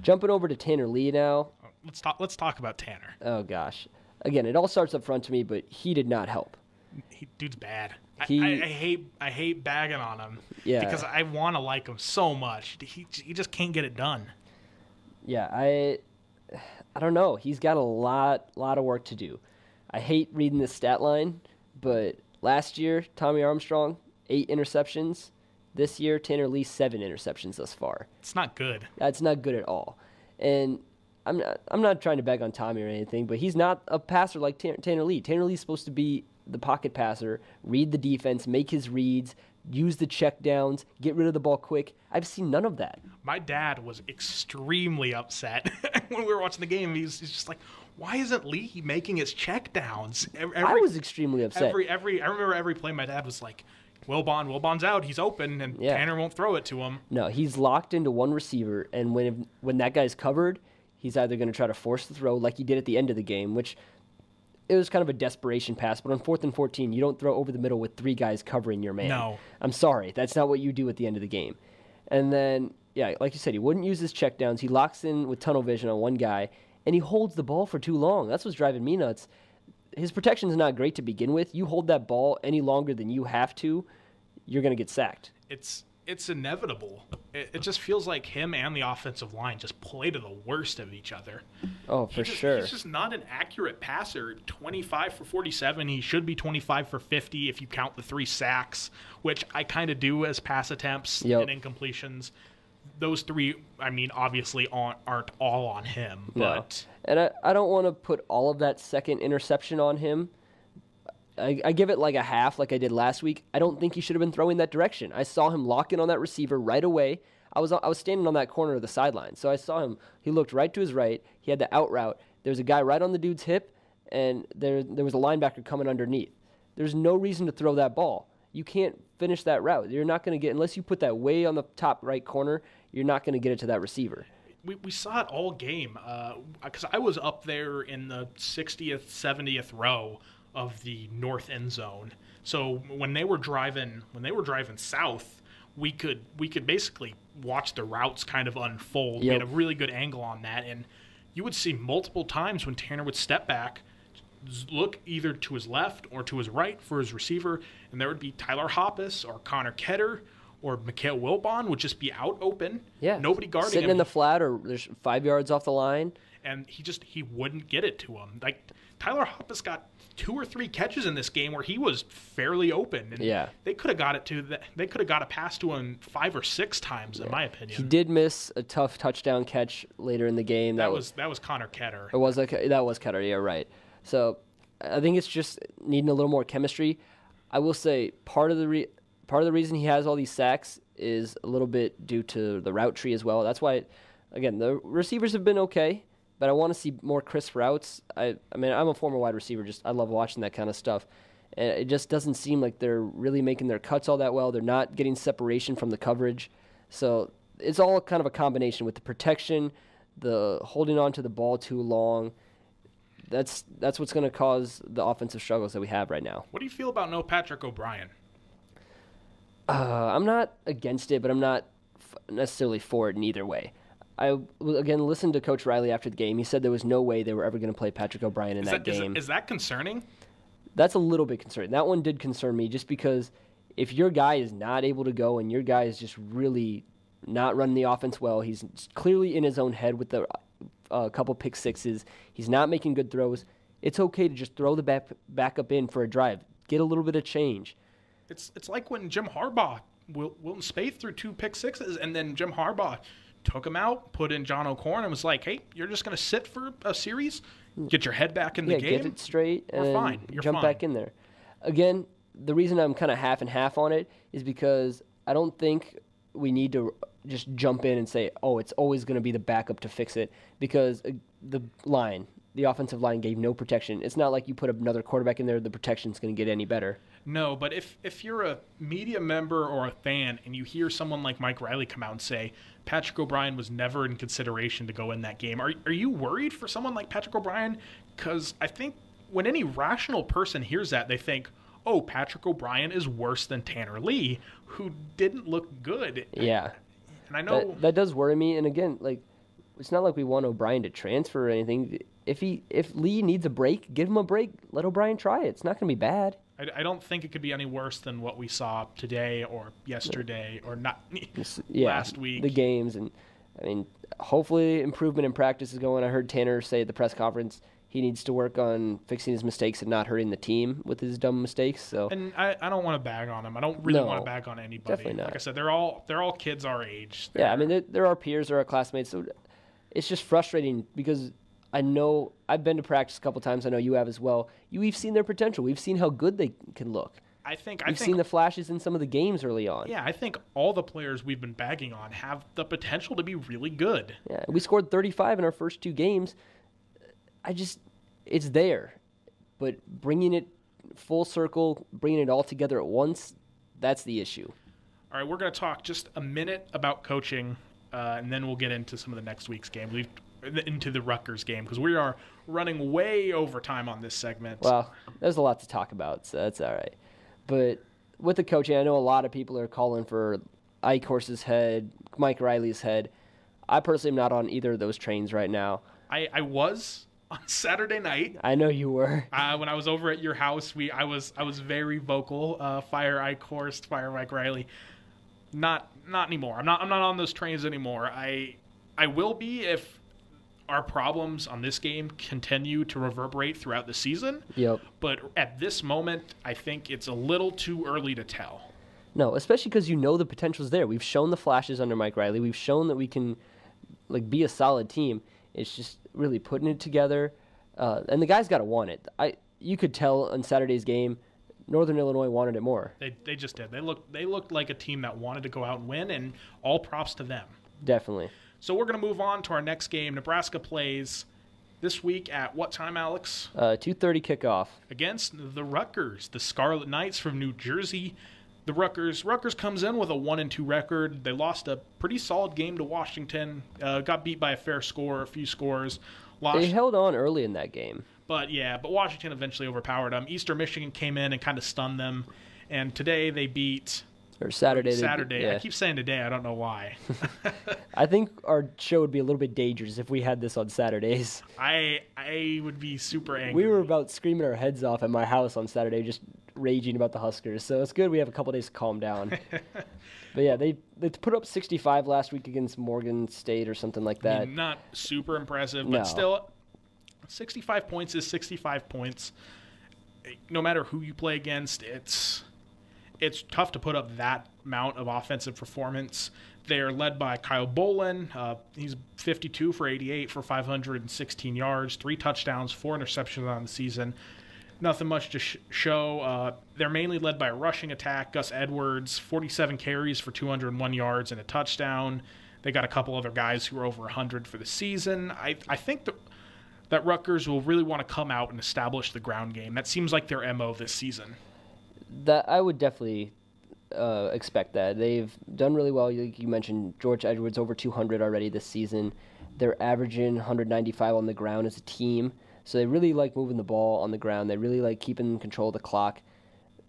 Jumping over to Tanner Lee now. Let's talk about Tanner. Oh, gosh. Again, it all starts up front to me, but he did not help. Dude's bad. I hate bagging on him because I want to like him so much. He just can't get it done. Yeah, I don't know. He's got a lot of work to do. I hate reading this stat line, but last year, Tommy Armstrong, 8 interceptions. This year, Tanner Lee, 7 interceptions thus far. It's not good. That's not good at all. And I'm not trying to bag on Tommy or anything, but he's not a passer like Tanner Lee. Tanner Lee's supposed to be the pocket passer, read the defense, make his reads, use the check downs, get rid of the ball quick. I've seen none of that. My dad was extremely upset when we were watching the game. He's just like, why isn't Lee making his check downs? I was extremely upset. I remember every play my dad was like, Wilbon's out, he's open, and Tanner won't throw it to him. No, he's locked into one receiver, and when that guy's covered, he's either going to try to force the throw like he did at the end of the game, which it was kind of a desperation pass, but on 4th and 14, you don't throw over the middle with 3 guys covering your man. No. I'm sorry. That's not what you do at the end of the game. And then, like you said, he wouldn't use his checkdowns. He locks in with tunnel vision on one guy, and he holds the ball for too long. That's what's driving me nuts. His protection's not great to begin with. You hold that ball any longer than you have to, you're going to get sacked. It's inevitable. It just feels like him and the offensive line just play to the worst of each other. Oh, for sure. He's just not an accurate passer. 25 for 47. He should be 25 for 50 if you count the 3 sacks, which I kind of do as pass attempts and incompletions. Those 3, I mean, obviously aren't all on him. But no. And I don't want to put all of that second interception on him. I give it like a half like I did last week. I don't think he should have been throwing that direction. I saw him lock in on that receiver right away. I was standing on that corner of the sideline, so I saw him. He looked right to his right. He had the out route. There was a guy right on the dude's hip, and there was a linebacker coming underneath. There's no reason to throw that ball. You can't finish that route. You're not going to get, unless you put that way on the top right corner, you're not going to get it to that receiver. We saw it all game because I was up there in the 60th, 70th row of the north end zone. So when they were driving south, we could basically watch the routes kind of unfold. Yep. We had a really good angle on that, and you would see multiple times when Tanner would step back, look either to his left or to his right for his receiver, and there would be Tyler Hoppus or Connor Ketter or Mikhail Wilbon would just be out open. Yeah, nobody guarding him. Sitting in the flat or there's 5 yards off the line. And he wouldn't get it to him. Like Tyler Hoppus got 2 or 3 catches in this game where he was fairly open, and they could have got a pass to him 5 or 6 times, in my opinion. He did miss a tough touchdown catch later in the game. That was Connor Ketter. That was Ketter. Yeah, right. So I think it's just needing a little more chemistry. I will say part of the reason he has all these sacks is a little bit due to the route tree as well. That's why, again, the receivers have been okay. But I want to see more crisp routes. I mean, I'm a former wide receiver. I love watching that kind of stuff. And it just doesn't seem like they're really making their cuts all that well. They're not getting separation from the coverage. So it's all kind of a combination with the protection, the holding on to the ball too long. That's what's going to cause the offensive struggles that we have right now. What do you feel about no Patrick O'Brien? I'm not against it, but I'm not necessarily for it in either way. I, again, listened to Coach Riley after the game. He said there was no way they were ever going to play Patrick O'Brien in that game. Is that concerning? That's a little bit concerning. That one did concern me just because if your guy is not able to go and your guy is just really not running the offense well, he's clearly in his own head with the couple pick sixes, he's not making good throws, it's okay to just throw the back up in for a drive. Get a little bit of change. It's like when Jim Harbaugh, Wilton Spaeth threw 2 pick sixes, and then Jim Harbaugh took him out, put in John O'Corn, and was like, hey, you're just going to sit for a series, get your head back in the game. Get it straight, we're and fine. jump back in there. Again, the reason I'm kind of half and half on it is because I don't think we need to just jump in and say, oh, it's always going to be the backup to fix it, because the offensive line gave no protection. It's not like you put another quarterback in there, the protection's going to get any better. No, but if you're a media member or a fan and you hear someone like Mike Riley come out and say Patrick O'Brien was never in consideration to go in that game, are you worried for someone like Patrick O'Brien? Because I think when any rational person hears that, they think, oh, Patrick O'Brien is worse than Tanner Lee, who didn't look good. Yeah. And I know that does worry me. And again, like, it's not like we want O'Brien to transfer or anything. If Lee needs a break, give him a break. Let O'Brien try it. It's not going to be bad. I don't think it could be any worse than what we saw today or yesterday or not last week. The games, and I mean, hopefully improvement in practice is going. I heard Tanner say at the press conference he needs to work on fixing his mistakes and not hurting the team with his dumb mistakes. So, and I don't want to bag on him. I don't really want to bag on anybody. Definitely not. Like I said, they're all kids our age. Yeah, I mean, they're our peers, they're our classmates. So it's just frustrating because I know I've been to practice a couple times. I know you have as well. We've seen their potential. We've seen how good they can look. We've seen the flashes in some of the games early on. Yeah, I think all the players we've been bagging on have the potential to be really good. Yeah, we scored 35 in our first 2 games. It's there. But bringing it full circle, bringing it all together at once, that's the issue. All right, we're going to talk just a minute about coaching, and then we'll get into some of the next week's game. Into the Rutgers game, because we are running way over time on this segment. Well, there's a lot to talk about, so that's all right. But with the coaching, I know a lot of people are calling for Ike Horse's head, Mike Riley's head. I personally am not on either of those trains right now. I was on Saturday night. I know you were. When I was over at your house, I was very vocal. Fire Ike Horse, fire Mike Riley. Not anymore. I'm not on those trains anymore. I will be if our problems on this game continue to reverberate throughout the season. Yep. But at this moment, I think it's a little too early to tell. No, especially because the potential's there. We've shown the flashes under Mike Riley. We've shown that we can be a solid team. It's just really putting it together. And the guys got to want it. You could tell on Saturday's game, Northern Illinois wanted it more. They just did. They looked like a team that wanted to go out and win, and all props to them. Definitely. So we're going to move on to our next game. Nebraska plays this week at what time, Alex? 2:30 kickoff. Against the Rutgers, the Scarlet Knights from New Jersey. The Rutgers comes in with a 1-2 record. They lost a pretty solid game to Washington. Got beat by a fair score, a few scores. They held on early in that game. But Washington eventually overpowered them. Eastern Michigan came in and kind of stunned them. And today they beat... Or Saturday. Yeah. I keep saying today. I don't know why. I think our show would be a little bit dangerous if we had this on Saturdays. I would be super angry. We were about screaming our heads off at my house on Saturday, just raging about the Huskers. So it's good we have a couple days to calm down. But yeah, they put up 65 last week against Morgan State or something like that. I mean, not super impressive, but still, 65 points is 65 points. No matter who you play against, it's tough to put up that amount of offensive performance. They're led by Kyle Bolin. He's 52 for 88 for 516 yards, 3 touchdowns, 4 interceptions on the season. Nothing much to show. They're mainly led by a rushing attack. Gus Edwards, 47 carries for 201 yards and a touchdown. They got a couple other guys who are over 100 for the season. I think that Rutgers will really want to come out and establish the ground game. That seems like their MO this season. That I would definitely expect that. They've done really well. Like you mentioned, George Edwards over 200 already this season. They're averaging 195 on the ground as a team. So they really like moving the ball on the ground. They really like keeping control of the clock.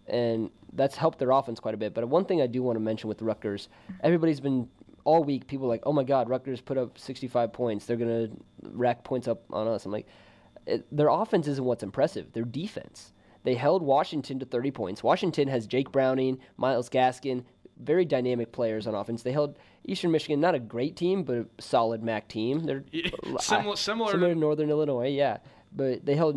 And that's helped their offense quite a bit. But one thing I do want to mention with Rutgers, everybody's been all week, people are like, oh my God, Rutgers put up 65 points. They're going to rack points up on us. I'm like, their offense isn't what's impressive. Their defense. They held Washington to 30 points. Washington has Jake Browning, Miles Gaskin, very dynamic players on offense. They held Eastern Michigan, not a great team, but a solid MAC team. They're similar to Northern Illinois, yeah. But they held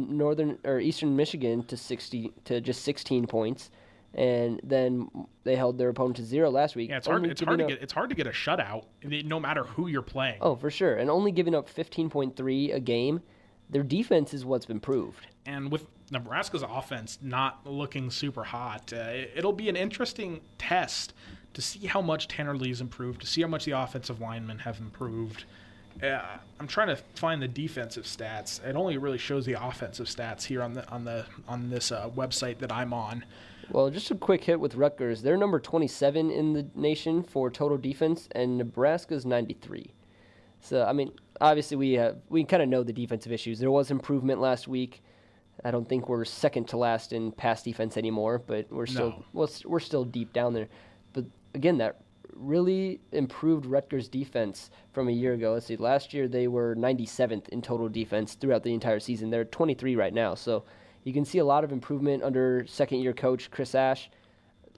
Eastern Michigan to just 16 points. and then they held their opponent to 0 last week. Yeah, it's hard to get a shutout, no matter who you're playing. Oh, for sure, and only giving up 15.3 a game. Their defense is what's improved. And with Nebraska's offense not looking super hot, it'll be an interesting test to see how much Tanner Lee's improved, to see how much the offensive linemen have improved. I'm trying to find the defensive stats. It only really shows the offensive stats here on this website that I'm on. Well, just a quick hit with Rutgers. They're number 27 in the nation for total defense, and Nebraska's 93. So, I mean, obviously we kind of know the defensive issues. There was improvement last week. I don't think we're second to last in pass defense anymore, but we're still deep down there. But again, that really improved Rutgers defense from a year ago. Let's see, last year they were 97th in total defense throughout the entire season. They're 23 right now, so you can see a lot of improvement under second-year coach Chris Ash.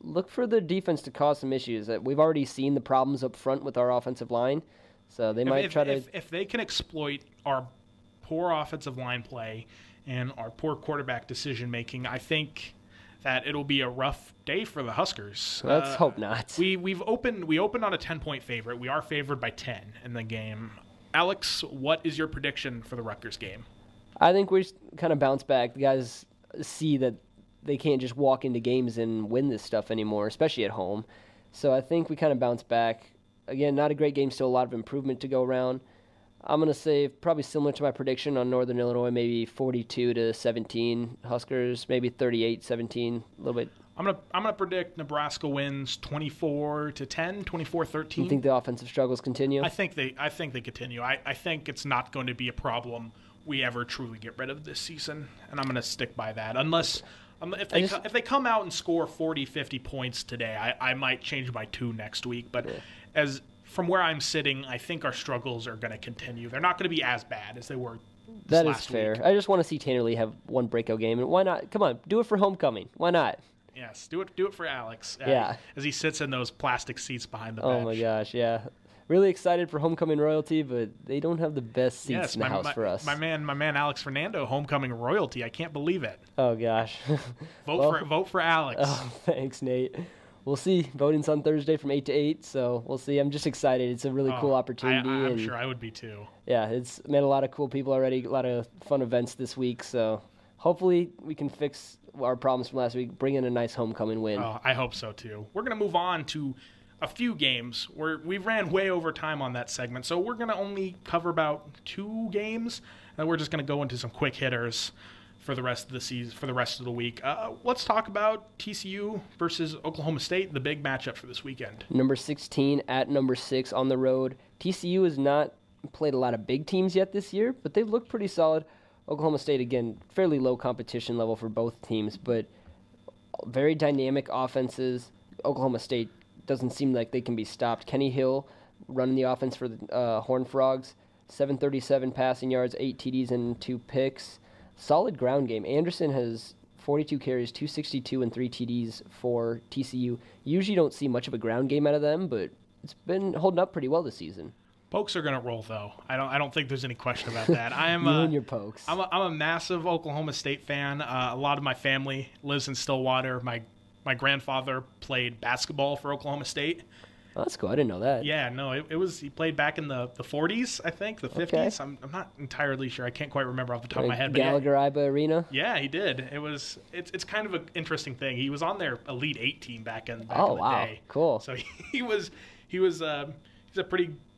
Look for the defense to cause some issues. We've already seen the problems up front with our offensive line, so they might try to... If they can exploit our poor offensive line play and our poor quarterback decision-making, I think that it'll be a rough day for the Huskers. Let's hope not. We opened on a 10-point favorite. We are favored by 10 in the game. Alex, what is your prediction for the Rutgers game? I think we kind of bounce back. The guys see that they can't just walk into games and win this stuff anymore, especially at home. So I think we kind of bounce back. Again, not a great game, still a lot of improvement to go around. I'm going to say probably similar to my prediction on Northern Illinois, maybe 42-17 Huskers, maybe 38-17, a little bit. I'm gonna predict Nebraska wins 24-10, 24-13. You think the offensive struggles continue? I think they continue. I think it's not going to be a problem we ever truly get rid of this season, and I'm going to stick by that. Unless if they come out and score 40, 50 points today, I might change my tune next week. But as from where I'm sitting, I think our struggles are going to continue. They're not going to be as bad as they were That last is fair. week. I just want to see Tanner Lee have one breakout game, and why not? Come on, do it for homecoming. Why not? Yes, do it for Alex. Yeah. As he sits in those plastic seats behind the bench. Oh my gosh, yeah. Really excited for homecoming royalty, but they don't have the best seats in the house for us. My man Alex Fernando, homecoming royalty. I can't believe it. Oh gosh. Vote for Alex. Oh, thanks, Nate. We'll see. Voting's on Thursday from 8 to 8, so we'll see. I'm just excited. It's a really cool opportunity. I'm sure I would be too. Yeah, it's met a lot of cool people already, a lot of fun events this week, so hopefully we can fix our problems from last week, bring in a nice homecoming win. Oh, I hope so too. We're going to move on to a few games where we ran way over time on that segment, so we're going to only cover about 2 games, and we're just going to go into some quick hitters for the rest of the season, for the rest of the week. Let's talk about TCU versus Oklahoma State, the big matchup for this weekend. Number 16 at number 6 on the road. TCU has not played a lot of big teams yet this year, but they've looked pretty solid. Oklahoma State, again, fairly low competition level for both teams, but very dynamic offenses. Oklahoma State doesn't seem like they can be stopped. Kenny Hill running the offense for the Horned Frogs, 737 passing yards, 8 TDs and 2 picks. Solid ground game. Anderson has 42 carries, 262 and 3 TDs for TCU. Usually don't see much of a ground game out of them, but it's been holding up pretty well this season. Pokes are going to roll, though. I don't think there's any question about that. I am you and your Pokes. I'm a massive Oklahoma State fan. A lot of my family lives in Stillwater. My grandfather played basketball for Oklahoma State. Oh, that's cool. I didn't know that. Yeah, no, he played back in the 40s, I think, the 50s. Okay. I'm not entirely sure. I can't quite remember off the top of my head. Gallagher-Iba Arena? Yeah, he did. It's kind of an interesting thing. He was on their Elite 8 team back in the day. Wow, cool. So he's a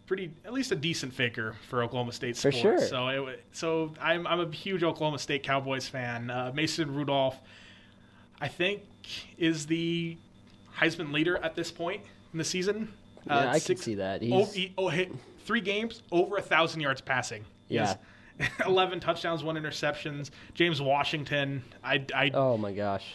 pretty at least a decent figure for Oklahoma State sports. For sure. So I'm a huge Oklahoma State Cowboys fan. Mason Rudolph, I think, is the Heisman leader at this point in the season. Yeah, I can see that. Hit 3 games, over 1,000 yards passing. Yeah. 11 touchdowns, 1 interceptions. James Washington, oh my gosh.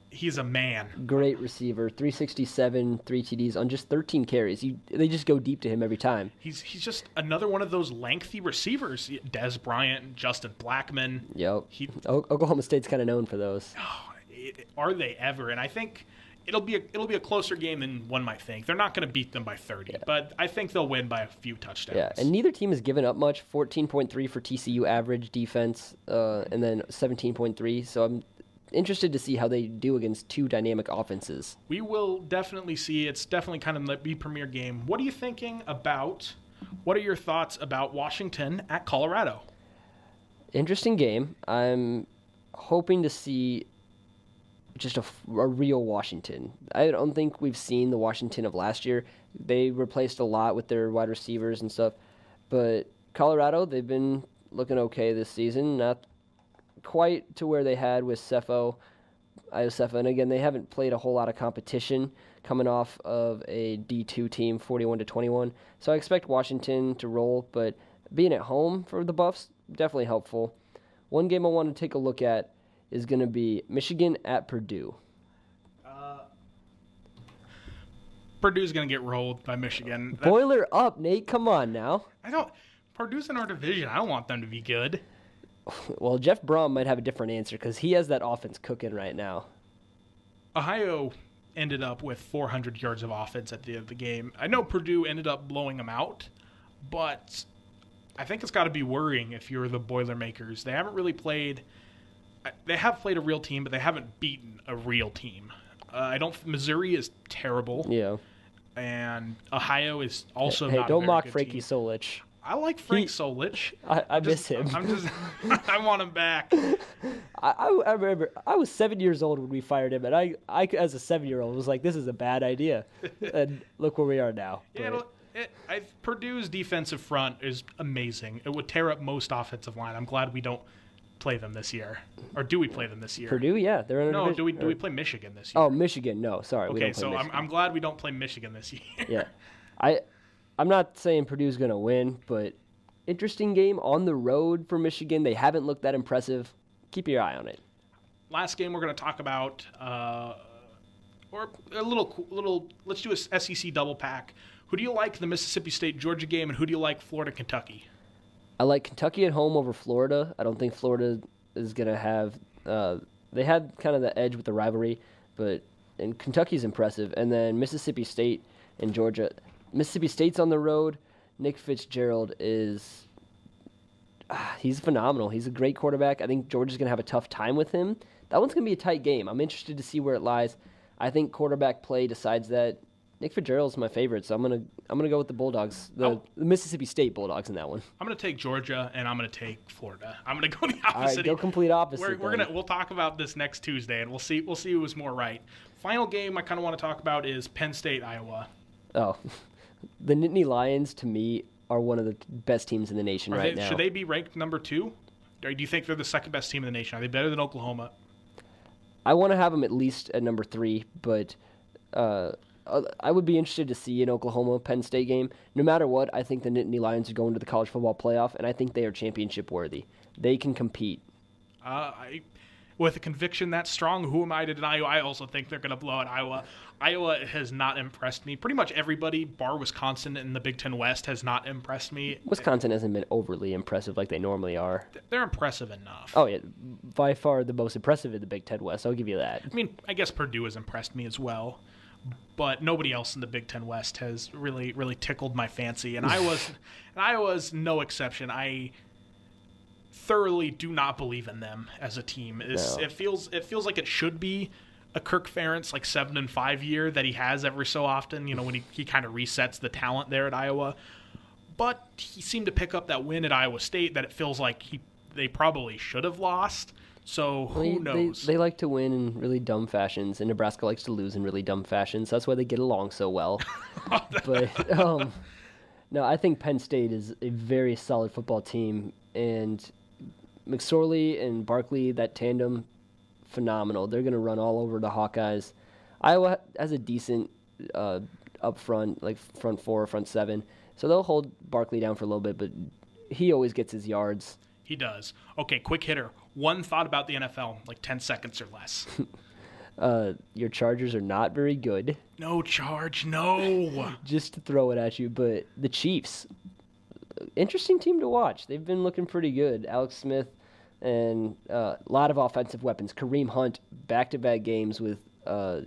He's a man. Great receiver, 367, 3 TDs on just 13 carries. They just go deep to him every time. He's just another one of those lengthy receivers. Des Bryant, Justin Blackmon. Yep. Oklahoma State's kind of known for those. Oh, are they ever? And I think it'll be a closer game than one might think. They're not going to beat them by 30, but I think they'll win by a few touchdowns. Yeah, and neither team has given up much. 14.3 for TCU average defense, and then 17.3. So interested to see how they do against two dynamic offenses. We will definitely see. It's definitely kind of the premier game. What are you thinking about? What are your thoughts about Washington at Colorado? Interesting game. I'm hoping to see just a real Washington. I don't think we've seen the Washington of last year. They replaced a lot with their wide receivers and stuff. But Colorado, they've been looking okay this season. Not quite to where they had with Iosefa. And again, they haven't played a whole lot of competition coming off of a D2 team, 41-21. So I expect Washington to roll, but being at home for the Buffs, definitely helpful. One game I want to take a look at is going to be Michigan at Purdue. Purdue's going to get rolled by Michigan. Boiler up, Nate. Come on now. Purdue's in our division. I don't want them to be good. Well, Jeff Brom might have a different answer because he has that offense cooking right now. Ohio ended up with 400 yards of offense at the end of the game. I know Purdue ended up blowing them out, but I think it's got to be worrying if you're the Boilermakers. They haven't really played. They have played a real team, but they haven't beaten a real team. Missouri is terrible. Yeah. And Ohio is also not a very don't mock good Frankie team. Solich. I like Frank Solich. I miss him. I want him back. I remember I was 7 years old when we fired him, and I as a 7-year-old was like, this is a bad idea. And look where we are now. Yeah, Purdue's defensive front is amazing. It would tear up most offensive line. I'm glad we don't play them this year. Or do we play them this year? Purdue, yeah. They're in No, do we play Michigan this year? Oh, Michigan, no. Sorry. Okay, so I'm glad we don't play Michigan this year. Yeah. I'm not saying Purdue's going to win, but interesting game on the road for Michigan. They haven't looked that impressive. Keep your eye on it. Last game we're going to talk about, or a little. Let's do a SEC double pack. Who do you like the Mississippi State-Georgia game, and who do you like Florida-Kentucky? I like Kentucky at home over Florida. I don't think Florida is going to have they had kind of the edge with the rivalry, and Kentucky's impressive. And then Mississippi State and Georgia. Mississippi State's on the road. Nick Fitzgerald is he's phenomenal. He's a great quarterback. I think Georgia's going to have a tough time with him. That one's going to be a tight game. I'm interested to see where it lies. I think quarterback play decides that. Nick Fitzgerald's my favorite, so I'm gonna go with the Bulldogs, the Mississippi State Bulldogs in that one. I'm gonna take Georgia, and I'm gonna take Florida. I'm gonna go the opposite. All right, go complete opposite. We'll talk about this next Tuesday, and we'll see who was more right. Final game I kind of want to talk about is Penn State, Iowa. Oh, the Nittany Lions to me are one of the best teams in the nation right now. Should they be ranked number 2? Or do you think they're the second best team in the nation? Are they better than Oklahoma? I want to have them at least at number 3, but I would be interested to see an Oklahoma-Penn State game. No matter what, I think the Nittany Lions are going to the college football playoff, and I think they are championship worthy. They can compete. With a conviction that strong, who am I to deny? I also think they're going to blow out Iowa. Iowa has not impressed me. Pretty much everybody, bar Wisconsin in the Big Ten West, has not impressed me. Wisconsin hasn't been overly impressive like they normally are. They're impressive enough. Oh, yeah. By far the most impressive in the Big Ten West. I'll give you that. I mean, I guess Purdue has impressed me as well. But nobody else in the Big Ten West has really, really tickled my fancy. And Iowa's no exception. I thoroughly do not believe in them as a team. No. It feels like it should be a Kirk Ferentz 7-5 year that he has every so often, when he kind of resets the talent there at Iowa. But he seemed to pick up that win at Iowa State that it feels like they probably should have lost. So who knows? They like to win in really dumb fashions, and Nebraska likes to lose in really dumb fashions. That's why they get along so well. But no, I think Penn State is a very solid football team, and McSorley and Barkley, that tandem, phenomenal. They're going to run all over the Hawkeyes. Iowa has a decent up front, like front 4, front 7, so they'll hold Barkley down for a little bit, but he always gets his yards. He does. Okay, quick hitter. One thought about the NFL, 10 seconds or less. Your Chargers are not very good. No charge, no. Just to throw it at you, but the Chiefs, interesting team to watch. They've been looking pretty good. Alex Smith and a lot of offensive weapons. Kareem Hunt, back-to-back games with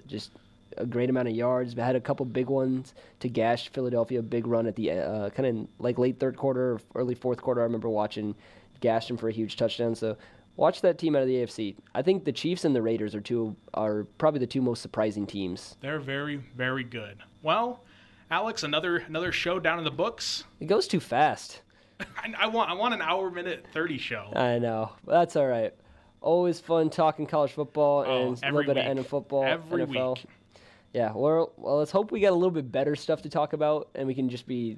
just a great amount of yards. Had a couple big ones to gash Philadelphia. Big run at the late third quarter, early fourth quarter. I remember watching, gashed him for a huge touchdown. So Watch that team out of the AFC. I think the Chiefs and the Raiders are probably the two most surprising teams. They're very, very good. Well, Alex, another show down in the books. It goes too fast. I want an hour minute 30 show. I know. That's all right. Always fun talking college football and a little bit of NFL football. Every NFL. week. Yeah, well, let's hope we got a little bit better stuff to talk about, and we can just be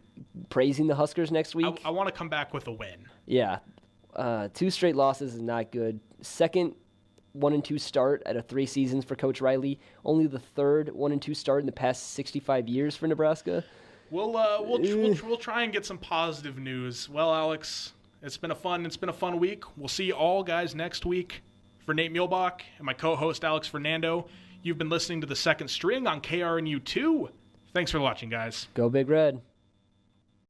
praising the Huskers next week. I want to come back with a win. Yeah. 2 straight losses is not good. Second 1-2 start out of 3 seasons for Coach Riley. Only the third 1-2 start in the past 65 years for Nebraska. We'll try and get some positive news. Well, Alex, it's been a fun week. We'll see you all guys next week. For Nate Muehlbach and my co-host Alex Fernando, you've been listening to the Second String on KRNU2. Thanks for watching, guys. Go Big Red.